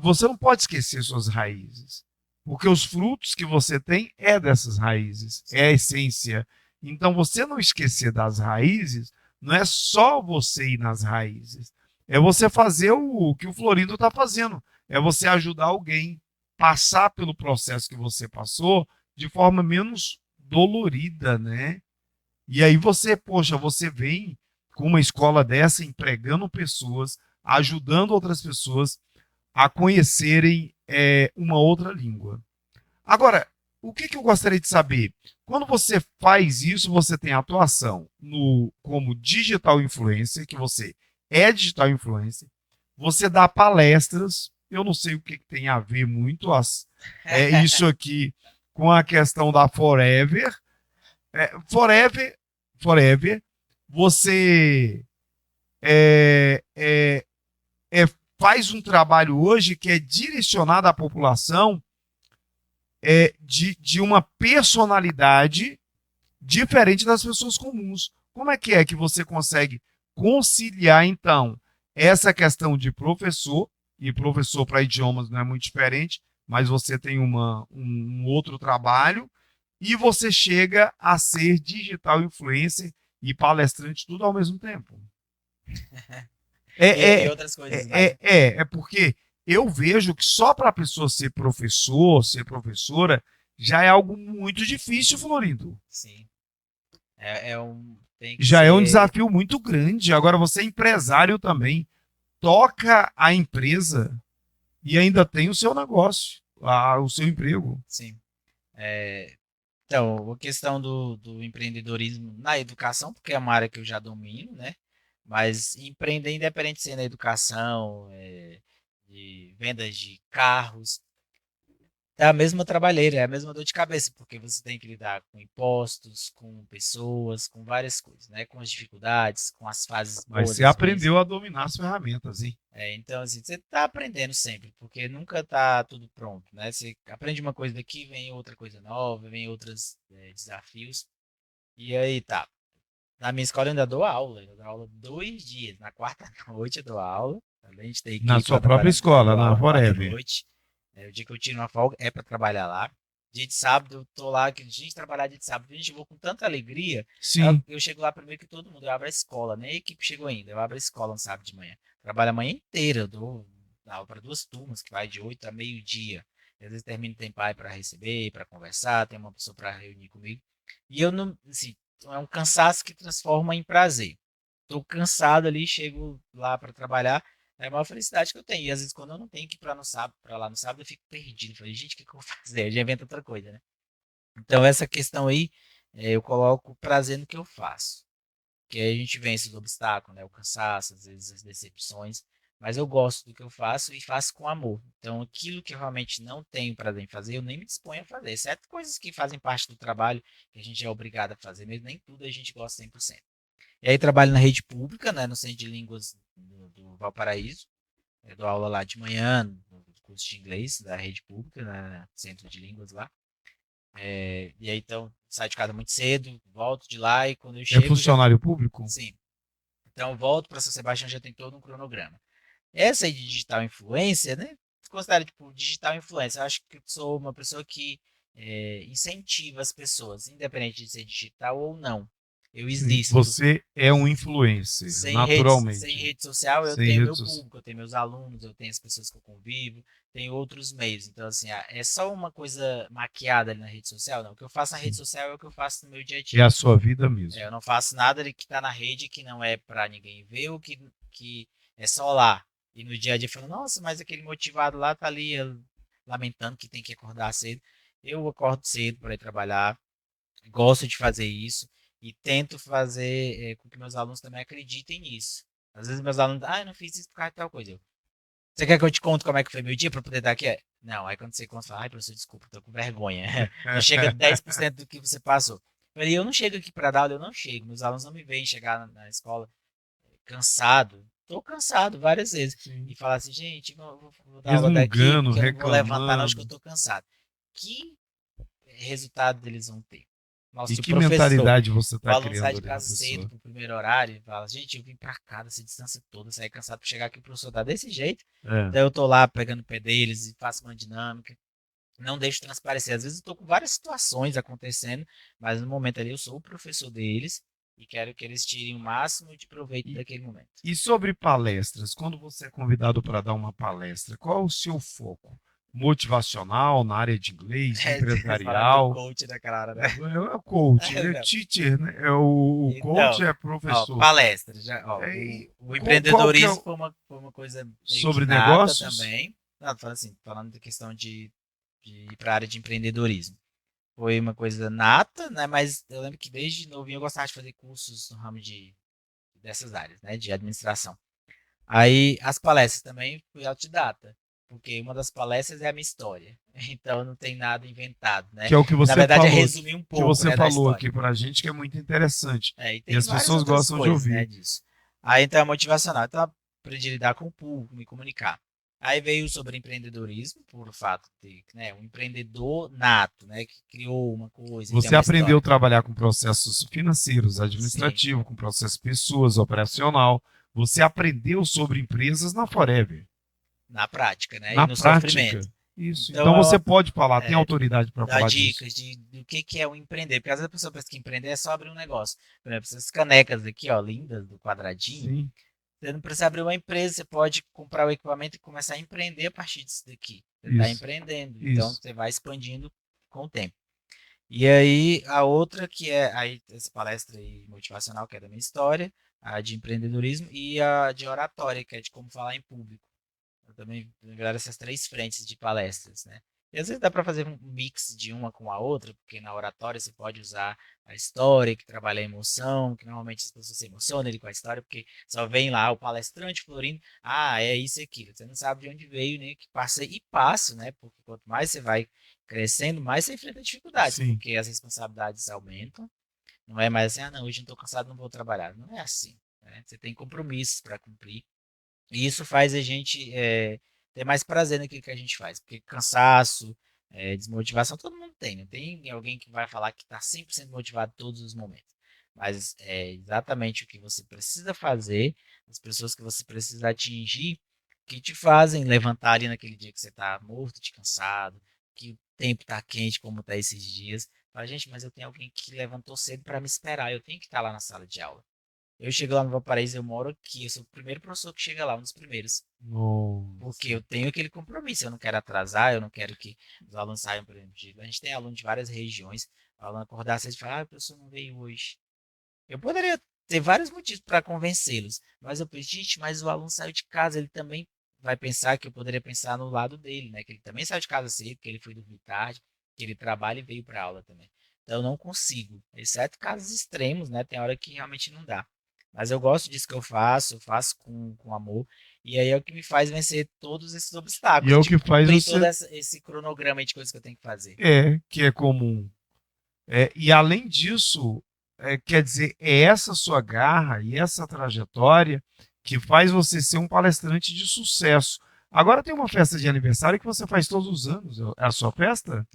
Você não pode esquecer suas raízes, porque os frutos que você tem é dessas raízes, é a essência. Então você não esquecer das raízes não é só você ir nas raízes, é você fazer o que o Florindo está fazendo, é você ajudar alguém passar pelo processo que você passou de forma menos dolorida, né? E aí você, poxa, você vem com uma escola dessa empregando pessoas, ajudando outras pessoas a conhecerem uma outra língua. Agora, o que eu gostaria de saber? Quando você faz isso, você tem atuação como digital influencer, que você é digital influencer, você dá palestras, eu não sei o que tem a ver muito isso aqui com a questão da Forever. Forever, Forever, você é, é, é, faz um trabalho hoje que é direcionado à população de uma personalidade diferente das pessoas comuns. Como é que você consegue conciliar, então, essa questão de professor, e professor para idiomas não é muito diferente, mas você tem um outro trabalho, e você chega a ser digital influencer e palestrante tudo ao mesmo tempo? E É, é, outras coisas mais, né? é porque eu vejo que só para a pessoa ser professor, ser professora, já é algo muito difícil, Florindo. Sim. Tem que Já é um ser. desafio muito grande. Agora você é empresário também, toca a empresa e ainda tem o seu negócio, o seu emprego. Sim. É, então, a questão do empreendedorismo na educação, porque é uma área que eu já domino, né? Mas empreender independente de ser na educação, de vendas de carros, é a mesma trabalheira, é a mesma dor de cabeça, porque você tem que lidar com impostos, com pessoas, com várias coisas, né? Com as dificuldades, com as fases Mas boas você às vezes. aprendeu a dominar as ferramentas, hein? Então, assim, você está aprendendo sempre, porque nunca está tudo pronto, né? Você aprende uma coisa daqui, vem outra coisa nova, vem outros desafios. E aí, tá. Na minha escola eu ainda dou aula. Eu dou aula 2 dias. Na quarta noite eu dou aula. Além de ter Na equipe sua lá própria trabalhando, eu escola, dou na aula quarta Forever. noite. O dia que eu tiro uma folga é para trabalhar lá. Dia de sábado eu tô lá, que a gente trabalhar dia de sábado, a gente vou com tanta alegria. Sim. Eu chego lá primeiro que todo mundo, eu abro a escola, nem a equipe chegou ainda. Eu abro a escola no sábado de manhã. Trabalho a manhã inteira, eu dou aula para 2 turmas, que vai de 8 a meio-dia. Às vezes termino, tem pai para receber, para conversar, tem uma pessoa para reunir comigo. E eu não, assim, é um cansaço que transforma em prazer. Tô cansado ali, chego lá para trabalhar, é a maior felicidade que eu tenho. E às vezes quando eu não tenho que ir para no sábado, para lá no sábado, eu fico perdido. Falei, gente, o que que eu vou fazer? Eu já invento outra coisa, né? Então essa questão aí, eu coloco prazer no que eu faço. Que aí a gente vence os obstáculos, né? O cansaço, às vezes as decepções. Mas eu gosto do que eu faço e faço com amor. Então, aquilo que eu realmente não tenho prazer em fazer, eu nem me disponho a fazer. Exceto coisas que fazem parte do trabalho, que a gente é obrigado a fazer, mesmo nem tudo a gente gosta 100%. E aí trabalho na rede pública, né, no Centro de Línguas do Valparaíso. Eu dou aula lá de manhã, no curso de inglês da rede pública, né, Centro de Línguas lá. E aí então saio de casa muito cedo, volto de lá e quando eu É chego já. funcionário público? Sim. Então eu volto para São Sebastião já tem todo um cronograma. Essa aí de digital influência, né? Considero tipo digital influência. Eu acho que eu sou uma pessoa que incentiva as pessoas, independente de ser digital ou não. Eu Sim. existo. Você é um influencer, Sem naturalmente. rede social, eu Sem tenho redes meu sociais. público, eu tenho meus alunos, eu tenho as pessoas que eu convivo, tenho outros meios. Então, assim, é só uma coisa maquiada ali na rede social? Não. O que eu faço na rede Sim. social é o que eu faço no meu dia a É a dia. sua vida mesmo. Eu não faço nada ali que está na rede que não é para ninguém ver, ou que é só lá. E no dia a dia falando, nossa, mas aquele motivado lá tá ali lamentando que tem que acordar cedo. Eu acordo cedo para ir trabalhar, gosto de fazer isso e tento fazer com que meus alunos também acreditem nisso. Às vezes meus alunos, eu não fiz isso por causa de tal coisa. Você quer que eu te conte como é que foi meu dia para poder dar aqui? Não, aí quando você conta, fala, ai, professor, desculpa, tô com vergonha. Não chega 10% do que você passou. Eu falei, eu não chego aqui para dar aula, eu não chego. Meus alunos não me veem chegar na escola cansado. Tô cansado várias vezes. Sim. E falar assim, gente, vou dar aula daqui Resmungando, porque eu não vou levantar não, acho que eu reclamando. tô cansado. Que resultado eles vão ter? Nossa, E se o que professor, mentalidade você o está aluno sai criando de ali na casa cedo pessoa? pro primeiro horário e fala, gente, eu vim pra cá dessa distância toda, saí cansado pra chegar aqui, o professor tá desse jeito. É. Daí eu tô lá pegando o pé deles e faço uma dinâmica. Não deixo transparecer. Às vezes eu tô com várias situações acontecendo, mas no momento ali eu sou o professor deles e quero que eles tirem o máximo de proveito E, daquele momento. e sobre palestras, quando você é convidado para dar uma palestra, qual é o seu foco? Motivacional, na área de inglês, Vocês falaram do empresarial? coach daquela hora, É, né? é o coach, ele é Não. teacher, né? O coach Então, é ó, professor. palestra. É, O qual que é empreendedorismo foi uma coisa meio que sobre nata negócios? também. Não, falando da questão de ir para a área de empreendedorismo. Foi uma coisa nata, né? Mas eu lembro que desde novinho eu gostava de fazer cursos no ramo dessas áreas, né? De administração. Aí as palestras também fui autodidata, porque uma das palestras é a minha história. Então não tem nada inventado, né? Que é o que Na você verdade é falou, resumir um que pouco, você né, da falou história. aqui pra gente, que é muito interessante. E E tem as várias pessoas outras gostam de coisas, né, ouvir. disso. Aí então é motivacional. Então eu aprendi a lidar com o público, me comunicar. Aí veio sobre empreendedorismo, por fato de, né, um empreendedor nato, né, que criou uma coisa, que tem Você uma aprendeu a história. trabalhar com processos financeiros, Sim, administrativos, com processos pessoas, operacional. Você aprendeu sobre empresas na Forever, na prática, né, e na no prática. sofrimento. Isso. Então você Então, pode falar, tem é, autoridade para dar falar disso. dicas do que é o empreender. Porque às vezes a pessoa pensa que empreender é só abrir um negócio. Por exemplo, essas canecas aqui, ó, lindas, do quadradinho, Sim, você não precisa abrir uma empresa, você pode comprar o equipamento e começar a empreender a partir disso daqui. Você está isso, empreendendo, então isso. você vai expandindo com o tempo. E aí, a outra que é aí, essa palestra aí motivacional, que é da minha história, a de empreendedorismo, e a de oratória, que é de como falar em público. Eu também lembrar essas três frentes de palestras, né? E às vezes dá para fazer um mix de uma com a outra, porque na oratória você pode usar a história, que trabalha a emoção, que normalmente as pessoas se emocionam ali com a história, porque só vem lá o palestrante florindo, é isso e aquilo. Você não sabe de onde veio, né? Que passa e passa, né? Porque quanto mais você vai crescendo, mais você enfrenta dificuldades, Sim. porque as responsabilidades aumentam. Não é mais assim, não, hoje não estou cansado, não vou trabalhar. Não é assim, né? Você tem compromissos para cumprir. E isso faz a gente ter mais prazer naquilo que a gente faz. Porque cansaço, desmotivação, todo mundo tem. Não tem alguém que vai falar que está 100% motivado todos os momentos. Mas é exatamente o que você precisa fazer, as pessoas que você precisa atingir, que te fazem levantar ali naquele dia que você está morto, de cansado, que o tempo está quente, como está esses dias. Fala, gente, mas eu tenho alguém que levantou cedo para me esperar, eu tenho que estar lá na sala de aula. Eu chego lá no Valparaíso, eu moro aqui, eu sou o primeiro professor que chega lá, um dos primeiros. Porque Nossa. eu tenho aquele compromisso, eu não quero atrasar, eu não quero que os alunos saiam, por exemplo, a gente tem alunos de várias regiões, o aluno acordar cedo e falar, o professor não veio hoje. Eu poderia ter vários motivos para convencê-los, mas eu penso, gente, mas o aluno saiu de casa, ele também vai pensar que eu poderia pensar no lado dele, né? Que ele também saiu de casa cedo, que ele foi dormir tarde, que ele trabalha e veio para aula também. Então eu não consigo, exceto casos extremos, né? Tem hora que realmente não dá. Mas eu gosto disso que eu faço com amor, e aí é o que me faz vencer todos esses E é obstáculos, o de que faz cumprir todo você esse cronograma de coisas que eu tenho que fazer. que é comum. E além disso, quer dizer, é essa sua garra e essa trajetória que faz você ser um palestrante de sucesso. Agora tem uma festa de aniversário que você faz todos os anos. É a sua festa?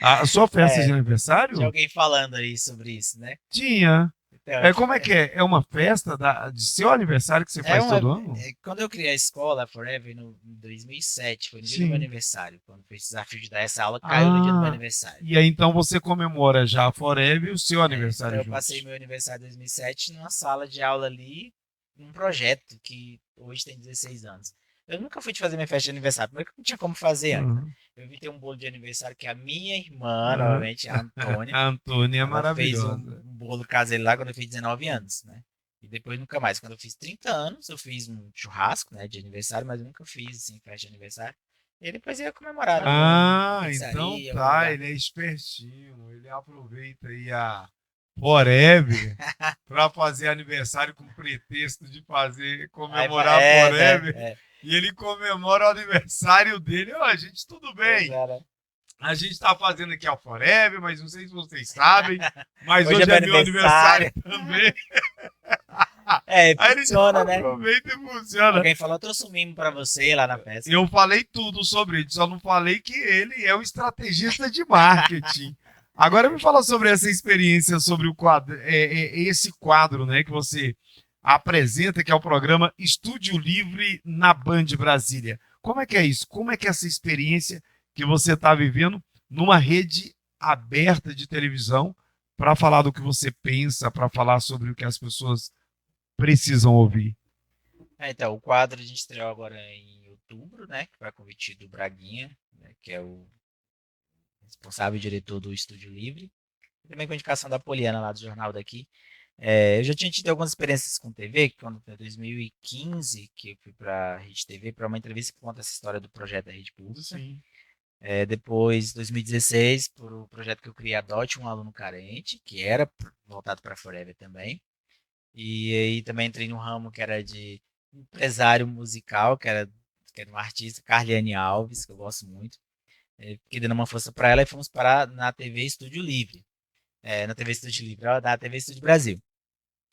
A sua festa de É, tinha aniversário? alguém falando aí sobre isso, né? Tinha. Então, Como é que é? É uma festa de seu aniversário que você É faz uma, todo ano? quando eu criei a escola Forever em 2007, foi no dia do meu Sim. aniversário, quando fez o desafio de dar essa aula, caiu no dia do meu Ah, aniversário. e aí então você comemora já a Forever e o seu Então aniversário eu passei juntos. meu aniversário em 2007 numa sala de aula ali, num projeto que hoje tem 16 anos. Eu nunca fui de fazer minha festa de aniversário, porque não tinha como fazer antes, né? Uhum. Eu vim ter um bolo de aniversário que a minha irmã, Uhum. novamente, a Antônia, A Antônia é ela fez maravilhosa. um bolo caseiro lá quando eu fiz 19 anos, né? E depois nunca mais. Quando eu fiz 30 anos, eu fiz um churrasco, né, de aniversário, mas eu nunca fiz, assim, festa de aniversário. E depois ia comemorar, né? Ah, Uma então pizzaria, algum tá, lugar. ele é espertinho, ele aproveita aí a Forever para fazer aniversário com pretexto de fazer comemorar a É, né? Forever É, e ele comemora o aniversário dele. Ó, gente, tudo pois bem. é, né? A gente está fazendo aqui a Forever, mas não sei se vocês sabem, mas Hoje é hoje meu é meu aniversário aniversário. também. É, Aí ele já funciona, né? aproveita e funciona. Alguém falou, eu trouxe um mimo pra você lá na festa. Eu falei tudo sobre ele, só não falei que ele é um estrategista de marketing. Agora me fala sobre essa experiência, sobre o quadro, esse quadro, né, que você apresenta, que é o programa Estúdio Livre na Band Brasília. Como é que é isso? Como é que é essa experiência que você está vivendo numa rede aberta de televisão para falar do que você pensa, para falar sobre o que as pessoas precisam ouvir? Então, o quadro a gente estreou agora em outubro, né? Que foi a convite do Braguinha, né, que é o responsável e diretor do Estúdio Livre. E também com a indicação da Poliana lá do jornal daqui. Eu já tinha tido algumas experiências com TV, quando em 2015 que eu fui para a Rede TV para uma entrevista que conta essa história do projeto da Rede Pública. Sim. Depois, 2016, por o projeto que eu criei, Adote um Aluno Carente, que era voltado para a Forever também. E aí também entrei no ramo que era de empresário musical, que era um artista, Carliane Alves, que eu gosto muito. Fiquei dando uma força para ela e fomos parar na TV Estúdio Livre. Na TV Estúdio Livre, ó, na TV Estúdio Brasil.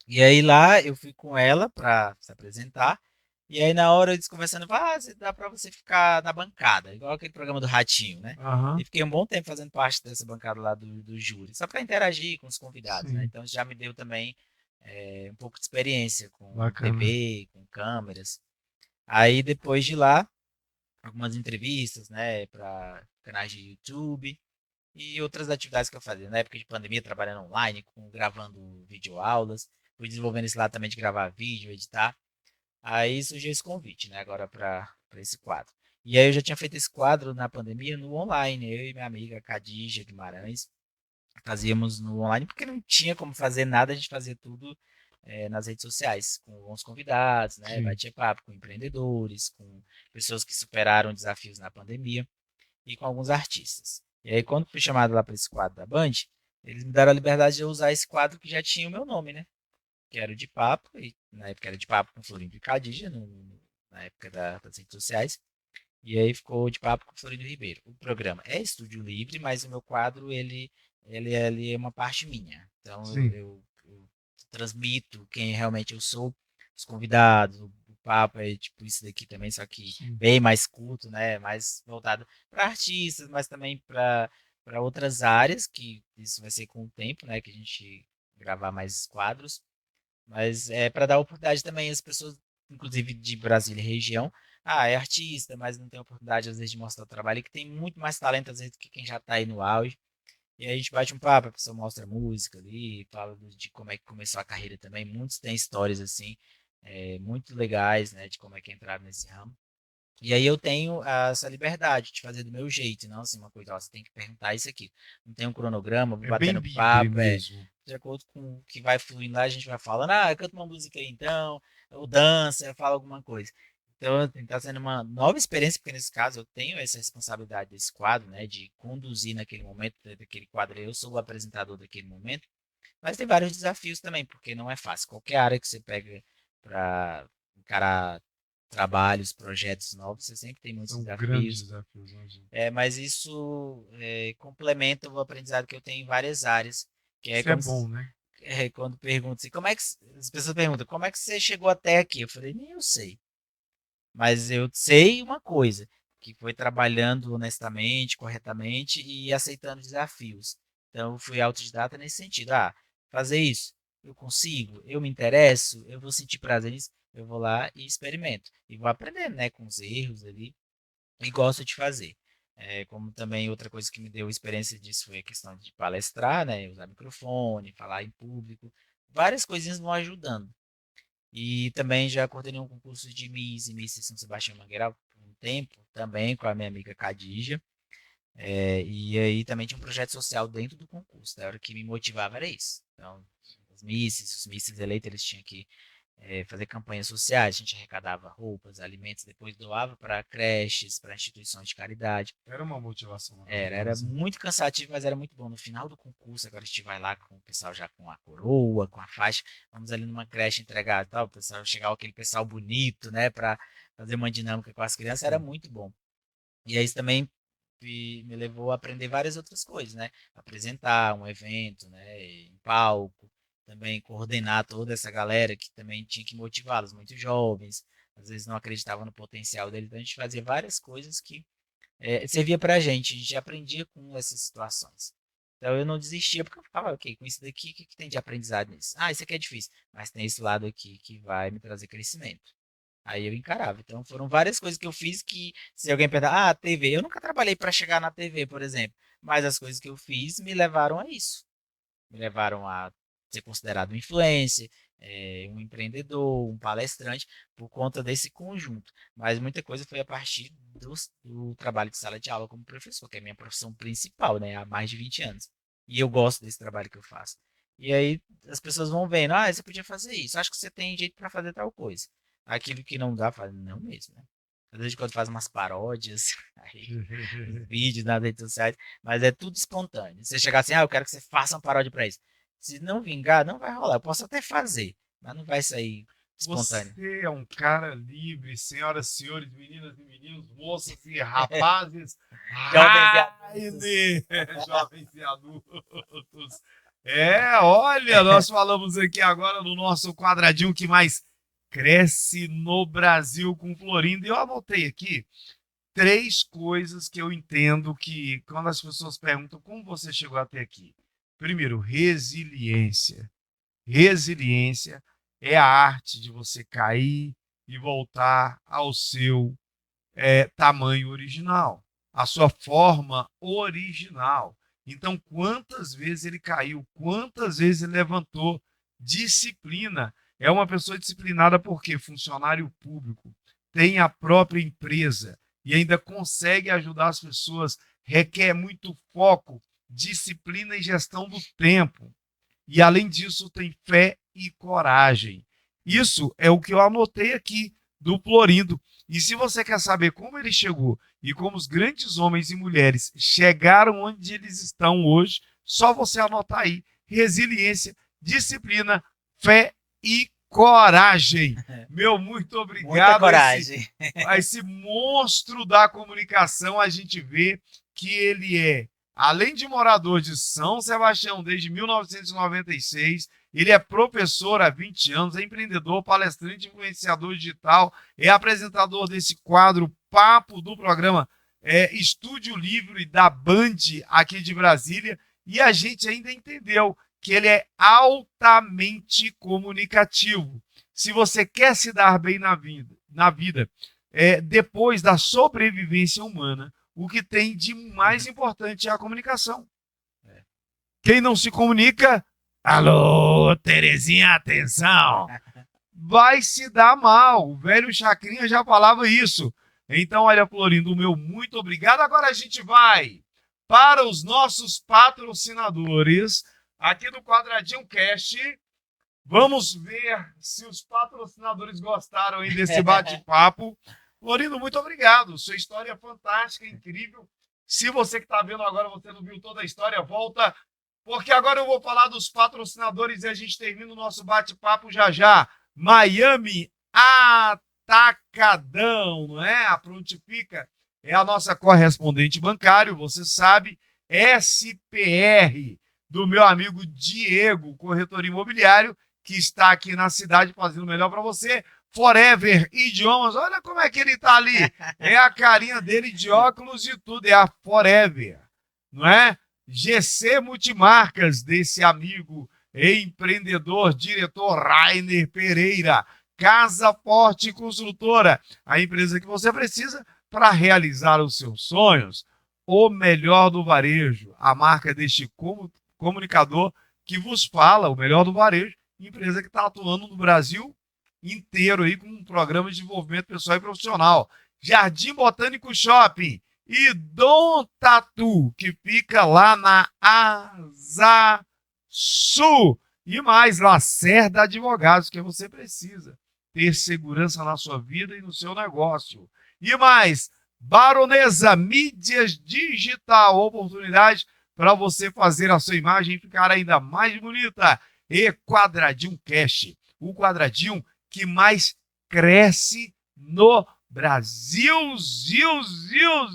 E aí lá eu fui com ela para se apresentar. E aí na hora eles conversando, dá para você ficar na bancada, igual aquele programa do Ratinho, né? E Aham, fiquei um bom tempo fazendo parte dessa bancada lá do júri, só para interagir com os convidados, né? sim. Então isso já me deu também um pouco de experiência com Bacana. TV, com câmeras. Aí depois de lá, algumas entrevistas, né, para canais de YouTube e outras atividades que eu fazia. Na época de pandemia, trabalhando online, gravando videoaulas, fui desenvolvendo esse lado também de gravar vídeo, editar. Aí surgiu esse convite, né, agora para esse quadro. E aí eu já tinha feito esse quadro na pandemia no online, eu e minha amiga Cadija Guimarães fazíamos no online porque não tinha como fazer nada, a gente fazia tudo nas redes sociais, com bons convidados, né, Sim. bate-papo com empreendedores, com pessoas que superaram desafios na pandemia e com alguns artistas. E aí quando fui chamado lá para esse quadro da Band, eles me deram a liberdade de eu usar esse quadro que já tinha o meu nome, né? Que era o de papo, e na época era de papo com Florindo e Cadija, na época das redes sociais, e aí ficou de papo com Florindo Ribeiro. O programa é estúdio livre, mas o meu quadro, ele é uma parte minha. Então Sim. eu transmito quem realmente eu sou, os convidados, o papo é tipo isso daqui também, só que Sim. bem mais culto, né? Mais voltado para artistas, mas também para outras áreas, que isso vai ser com o tempo, né? Que a gente gravar mais quadros. Mas é para dar oportunidade também às pessoas, inclusive de Brasília e região. É artista, mas não tem oportunidade às vezes de mostrar o trabalho, e que tem muito mais talento às vezes do que quem já está aí no auge. E aí a gente bate um papo, a pessoa mostra música ali, fala de como é que começou a carreira também. Muitos têm histórias assim, muito legais, né, de como é que entraram nesse ramo. E aí eu tenho essa liberdade de fazer do meu jeito, não assim uma coisa, ó, você tem que perguntar isso aqui. Não tem um cronograma, vou É bem batendo livre papo, mesmo. de acordo com o que vai fluindo lá, a gente vai falando, canta uma música aí então, ou dança, fala alguma coisa. Então, está sendo uma nova experiência, porque nesse caso eu tenho essa responsabilidade desse quadro, né, de conduzir naquele momento, daquele quadro, eu sou o apresentador daquele momento, mas tem vários desafios também, porque não é fácil. Qualquer área que você pega para encarar trabalhos, projetos novos, você sempre tem muitos São grandes desafios. desafios, imagino. Mas isso complementa o aprendizado que eu tenho em várias áreas, que é Isso é como bom, né? quando perguntam assim, as pessoas perguntam, como é que você chegou até aqui? Eu falei, nem eu sei. Mas eu sei uma coisa, que foi trabalhando honestamente, corretamente e aceitando desafios. Então, eu fui autodidata nesse sentido. Fazer isso, eu consigo, eu me interesso, eu vou sentir prazer nisso, eu vou lá e experimento. E vou aprendendo, né, com os erros ali, e gosto de fazer. Como também outra coisa que me deu experiência disso foi a questão de palestrar, né, usar microfone, falar em público. Várias coisinhas vão ajudando. E também já coordenei um concurso de Miss e Miss São Sebastião Mangueiral por um tempo, também com a minha amiga Cadija. E aí também tinha um projeto social dentro do concurso. A hora que me motivava era isso. Então, os Misses eleitos, eles tinham que fazer campanhas sociais. A gente arrecadava roupas, alimentos, depois doava para creches, para instituições de caridade. Era uma motivação. Era muito cansativo, mas era muito bom. No final do concurso, agora a gente vai lá com o pessoal já com a coroa, com a faixa, vamos ali numa creche entregar e tal, o pessoal chegar aquele pessoal bonito, né, para fazer uma dinâmica com as crianças, era muito bom. E aí isso também me levou a aprender várias outras coisas, né? Apresentar um evento, né, em palco, também coordenar toda essa galera que também tinha que motivá-los, muito jovens, às vezes não acreditavam no potencial deles, então a gente fazia várias coisas que servia pra gente, a gente aprendia com essas situações. Então eu não desistia porque eu ficava, ok, com isso daqui, o que tem de aprendizado nisso? Ah, isso aqui é difícil, mas tem esse lado aqui que vai me trazer crescimento. Aí eu encarava. Então foram várias coisas que eu fiz que, se alguém perguntar, TV, eu nunca trabalhei para chegar na TV, por exemplo, mas as coisas que eu fiz me levaram a isso. Me levaram a ser considerado um influencer, um empreendedor, um palestrante, por conta desse conjunto. Mas muita coisa foi a partir do trabalho de sala de aula como professor, que é a minha profissão principal, né, há mais de 20 anos. E eu gosto desse trabalho que eu faço. E aí as pessoas vão vendo, você podia fazer isso, acho que você tem jeito para fazer tal coisa. Aquilo que não dá, faz não mesmo, né? Às vezes quando faz umas paródias, aí, vídeos nas redes sociais, mas é tudo espontâneo. Você chegar assim, eu quero que você faça uma paródia para isso. Se não vingar, não vai rolar. Eu posso até fazer, mas não vai sair espontâneo. Você é um cara livre, senhoras, senhores, meninas e meninos, moças e rapazes. Jovens e adultos. Olha, nós falamos aqui agora no nosso quadradinho que mais cresce no Brasil com Florindo. E eu anotei aqui 3 coisas que eu entendo que, quando as pessoas perguntam como você chegou até aqui. Primeiro, resiliência. Resiliência é a arte de você cair e voltar ao seu tamanho original, a sua forma original. Então, quantas vezes ele caiu, quantas vezes ele levantou? Disciplina. É uma pessoa disciplinada porque funcionário público, tem a própria empresa e ainda consegue ajudar as pessoas, requer muito foco, disciplina e gestão do tempo. E, além disso, tem fé e coragem. Isso é o que eu anotei aqui do Florindo. E se você quer saber como ele chegou e como os grandes homens e mulheres chegaram onde eles estão hoje, só você anotar aí. Resiliência, disciplina, fé e coragem. Meu, muito obrigado. Muita coragem. Esse monstro da comunicação, a gente vê que ele é, além de morador de São Sebastião desde 1996, ele é professor há 20 anos, é empreendedor, palestrante, influenciador digital, é apresentador desse quadro Papo do programa Estúdio Livre da Band aqui de Brasília, e a gente ainda entendeu que ele é altamente comunicativo. Se você quer se dar bem na vida depois da sobrevivência humana, o que tem de mais importante é a comunicação. Quem não se comunica, alô, Terezinha, atenção, vai se dar mal. O velho Chacrinha já falava isso. Então, olha, Florindo, meu muito obrigado. Agora a gente vai para os nossos patrocinadores aqui do Quadradinho Cast. Vamos ver se os patrocinadores gostaram aí desse bate-papo. Florindo, muito obrigado. Sua história é fantástica, incrível. Se você que está vendo agora, você não viu toda a história, volta, porque agora eu vou falar dos patrocinadores e a gente termina o nosso bate-papo já já. Miami Atacadão, não é? A Prontifica é a nossa correspondente bancário, você sabe. SPR, do meu amigo Diego, corretor imobiliário, que está aqui na cidade fazendo o melhor para você. Forever Idiomas, olha como é que ele tá ali. É a carinha dele de óculos e tudo, é a Forever, não é? GC Multimarcas, desse amigo empreendedor, diretor Rainer Pereira. Casa Forte Construtora, a empresa que você precisa para realizar os seus sonhos. O melhor do varejo, a marca deste comunicador que vos fala, o melhor do varejo, empresa que está atuando no Brasil inteiro aí com um programa de desenvolvimento pessoal e profissional. Jardim Botânico Shopping e Dom Tatu, que fica lá na Asa Sul. E mais, Lacerda Advogados, que você precisa ter segurança na sua vida e no seu negócio. E mais, Baronesa Mídias Digital, oportunidade para você fazer a sua imagem ficar ainda mais bonita. E Quadradinho Cash, o quadradinho que mais cresce no Brasil. Zil.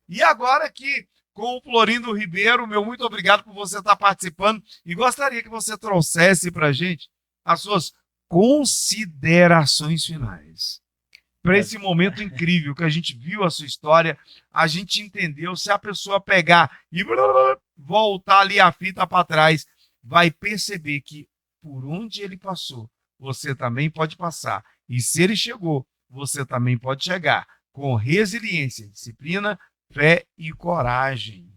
E agora aqui com o Florindo Ribeiro, meu muito obrigado por você estar participando e gostaria que você trouxesse para a gente as suas considerações finais. Para esse momento incrível que a gente viu a sua história, a gente entendeu, se a pessoa pegar e voltar ali a fita para trás, vai perceber que por onde ele passou, você também pode passar. E se ele chegou, você também pode chegar com resiliência, disciplina, fé e coragem.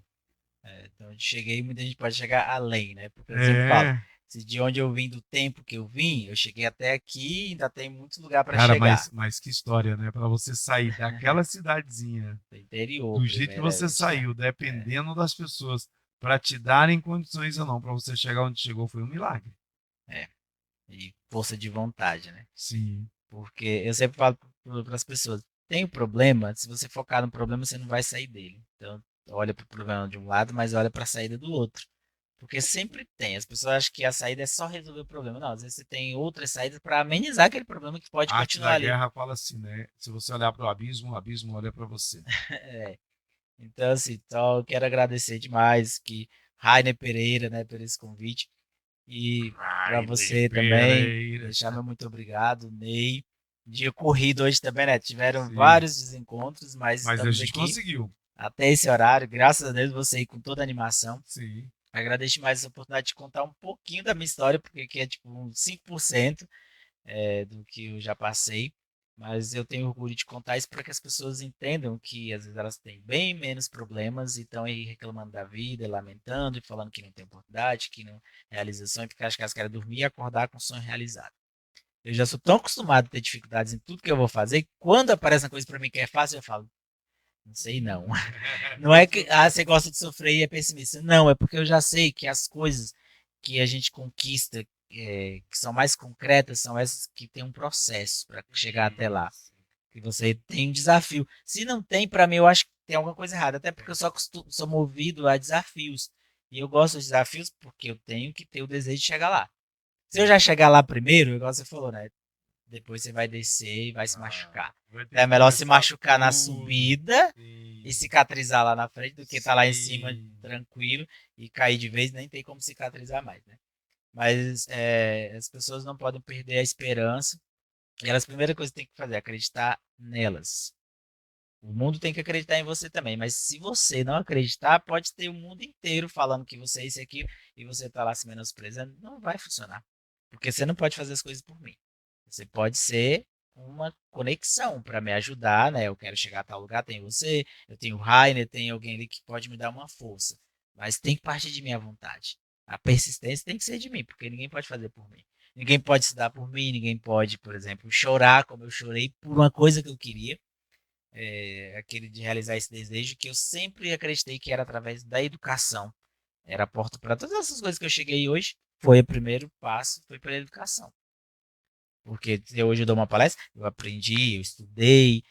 Então, eu cheguei, muita gente pode chegar além, né? Porque eu sempre falo, se de onde eu vim, do tempo que eu vim, eu cheguei até aqui e ainda tem muito lugar para chegar. Mas que história, né? Para você sair daquela cidadezinha, Do interior, do jeito que você saiu, dependendo das pessoas, para te darem condições ou não, para você chegar onde chegou, foi um milagre. E força de vontade, né? Sim. Porque eu sempre falo para as pessoas, tem um problema, se você focar no problema, você não vai sair dele. Então, olha para o problema de um lado, mas olha para a saída do outro. Porque sempre tem. As pessoas acham que a saída é só resolver o problema. Não, às vezes você tem outras saídas para amenizar aquele problema que pode A arte continuar da ali. guerra fala assim, né? Se você olhar para o abismo olha para você. É. Então, assim, então eu quero agradecer demais que Rainer Pereira, né, por esse convite. E para você também, deixar meu muito obrigado, Ney. Dia corrido hoje também, né? Tiveram Sim. vários desencontros, mas a estamos gente aqui conseguiu. até esse horário. Graças a Deus, você aí com toda a animação. Sim. Agradeço mais essa oportunidade de contar um pouquinho da minha história, porque aqui é tipo uns 5% do que eu já passei. Mas eu tenho orgulho de contar isso para que as pessoas entendam que às vezes elas têm bem menos problemas e estão aí reclamando da vida, lamentando e falando que não tem oportunidade, que não realiza sonho, porque acho que elas querem dormir e acordar com o sonho realizado. Eu já sou tão acostumado a ter dificuldades em tudo que eu vou fazer, que quando aparece uma coisa para mim que é fácil, eu falo, não sei não. Não é que você gosta de sofrer e é pessimista. Não, é porque eu já sei que as coisas que a gente conquista, que são mais concretas, são essas que tem um processo para chegar até lá. Que você tem um desafio. Se não tem, para mim, eu acho que tem alguma coisa errada. Até porque eu sou movido a desafios. E eu gosto dos desafios porque eu tenho que ter o desejo de chegar lá. Se eu já chegar lá primeiro, igual você falou, né? Depois você vai descer e vai se machucar. É melhor se machucar na subida e cicatrizar lá na frente do que estar lá em cima tranquilo e cair de vez, nem tem como cicatrizar mais, né? Mas as pessoas não podem perder a esperança. E elas, a primeira coisa que tem que fazer é acreditar nelas. O mundo tem que acreditar em você também, mas se você não acreditar, pode ter o mundo inteiro falando que você é isso e aquilo, e você tá lá se menosprezando, não vai funcionar. Porque você não pode fazer as coisas por mim. Você pode ser uma conexão para me ajudar, né? Eu quero chegar a tal lugar, tem você, eu tenho o Rainer, tem alguém ali que pode me dar uma força. Mas tem que partir de minha vontade. A persistência tem que ser de mim, porque ninguém pode fazer por mim. Ninguém pode se dar por mim, ninguém pode, por exemplo, chorar como eu chorei por uma coisa que eu queria, aquele de realizar esse desejo que eu sempre acreditei que era através da educação. Era a porta para todas essas coisas que eu cheguei hoje. Foi o primeiro passo, foi pela educação. Porque se hoje eu dou uma palestra, eu aprendi, eu estudei,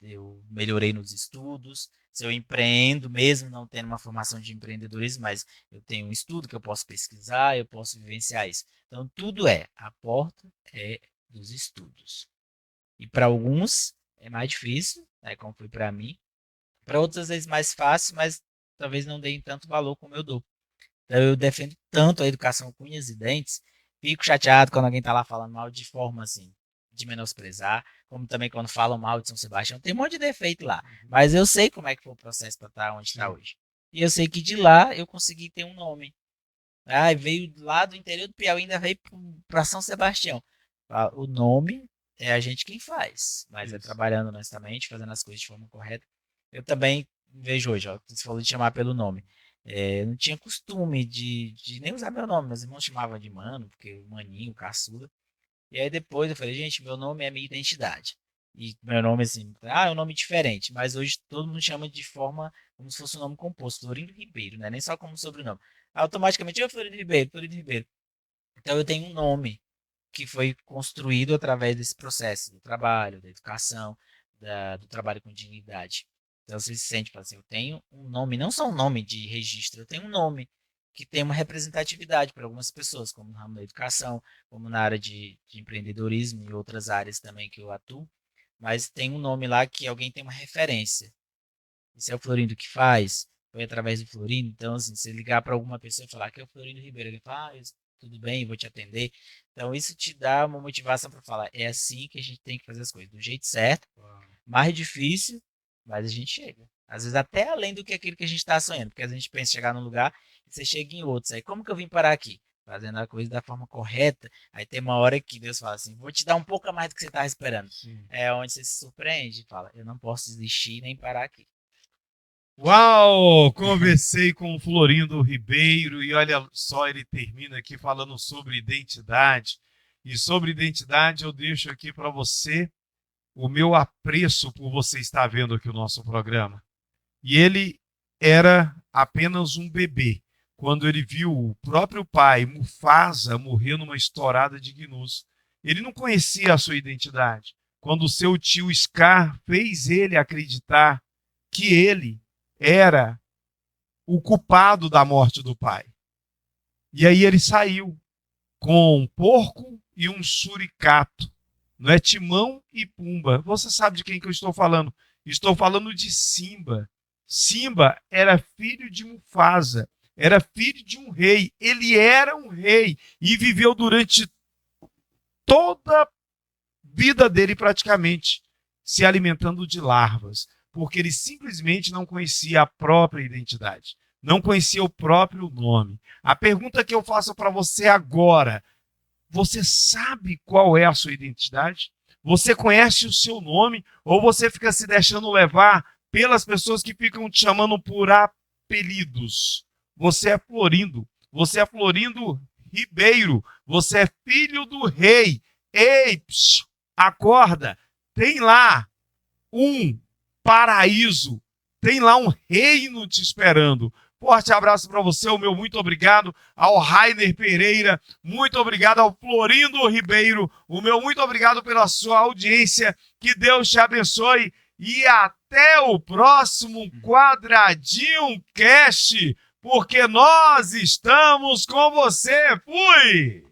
eu melhorei nos estudos. Se eu empreendo, mesmo não tendo uma formação de empreendedorismo, mas eu tenho um estudo que eu posso pesquisar, eu posso vivenciar isso. Então, tudo a porta é dos estudos. E para alguns é mais difícil, né, como foi para mim. Para outros, às vezes, mais fácil, mas talvez não deem tanto valor como eu dou. Então, eu defendo tanto a educação com unhas e dentes. Fico chateado quando alguém tá lá falando mal de forma assim, de menosprezar, como também quando falam mal de São Sebastião. Tem um monte de defeito lá, mas eu sei como é que foi o processo para estar onde está hoje. E eu sei que de lá eu consegui ter um nome. Ah, veio lá do interior do Piauí, ainda veio para São Sebastião. O nome é a gente quem faz, mas é trabalhando honestamente, fazendo as coisas de forma correta. Eu também vejo hoje, ó, você falou de chamar pelo nome. Eu não tinha costume de nem usar meu nome, meus irmãos chamavam de mano, porque maninho, caçula. E aí depois eu falei, gente, meu nome é minha identidade. E meu nome, assim, é um nome diferente, mas hoje todo mundo chama de forma como se fosse um nome composto, Florindo Ribeiro, né? Nem só como sobrenome. Automaticamente, eu Florindo Ribeiro, Florindo Ribeiro. Então eu tenho um nome que foi construído através desse processo do trabalho, da educação, do trabalho com dignidade. Então você se sente, fala assim, eu tenho um nome, não só um nome de registro, eu tenho um nome que tem uma representatividade para algumas pessoas, como no ramo da educação, como na área de empreendedorismo e outras áreas também que eu atuo, mas tem um nome lá que alguém tem uma referência. Esse é o Florindo que faz, foi através do Florindo. Então, assim, se ligar para alguma pessoa e falar que é o Florindo Ribeiro, ele fala, tudo bem, vou te atender. Então, isso te dá uma motivação para falar, é assim que a gente tem que fazer as coisas, do jeito certo, mais difícil, mas a gente chega. Às vezes até além do que aquilo que a gente está sonhando, porque a gente pensa em chegar num lugar e você chega em outros. Aí, como que eu vim parar aqui? Fazendo a coisa da forma correta, aí tem uma hora que Deus fala assim, vou te dar um pouco a mais do que você está esperando. Sim. É onde você se surpreende e fala, eu não posso desistir nem parar aqui. Uau! Conversei com o Florindo Ribeiro e olha só, ele termina aqui falando sobre identidade. E sobre identidade eu deixo aqui para você o meu apreço por você estar vendo aqui o nosso programa. E ele era apenas um bebê quando ele viu o próprio pai, Mufasa, morrer numa estourada de gnus. Ele não conhecia a sua identidade. Quando o seu tio Scar fez ele acreditar que ele era o culpado da morte do pai. E aí ele saiu com um porco e um suricato. Não é Timão e Pumba. Você sabe de quem que eu estou falando? Estou falando de Simba. Simba era filho de Mufasa, era filho de um rei. Ele era um rei e viveu durante toda a vida dele praticamente se alimentando de larvas, porque ele simplesmente não conhecia a própria identidade, não conhecia o próprio nome. A pergunta que eu faço para você agora, você sabe qual é a sua identidade? Você conhece o seu nome ou você fica se deixando levar pelas pessoas que ficam te chamando por apelidos? Você é Florindo, você é Florindo Ribeiro, você é filho do rei. Ei, acorda, tem lá um paraíso, tem lá um reino te esperando. Forte abraço para você, o meu muito obrigado ao Rainer Pereira, muito obrigado ao Florindo Ribeiro, o meu muito obrigado pela sua audiência, que Deus te abençoe e até o próximo Quadradinho Cast, porque nós estamos com você. Fui!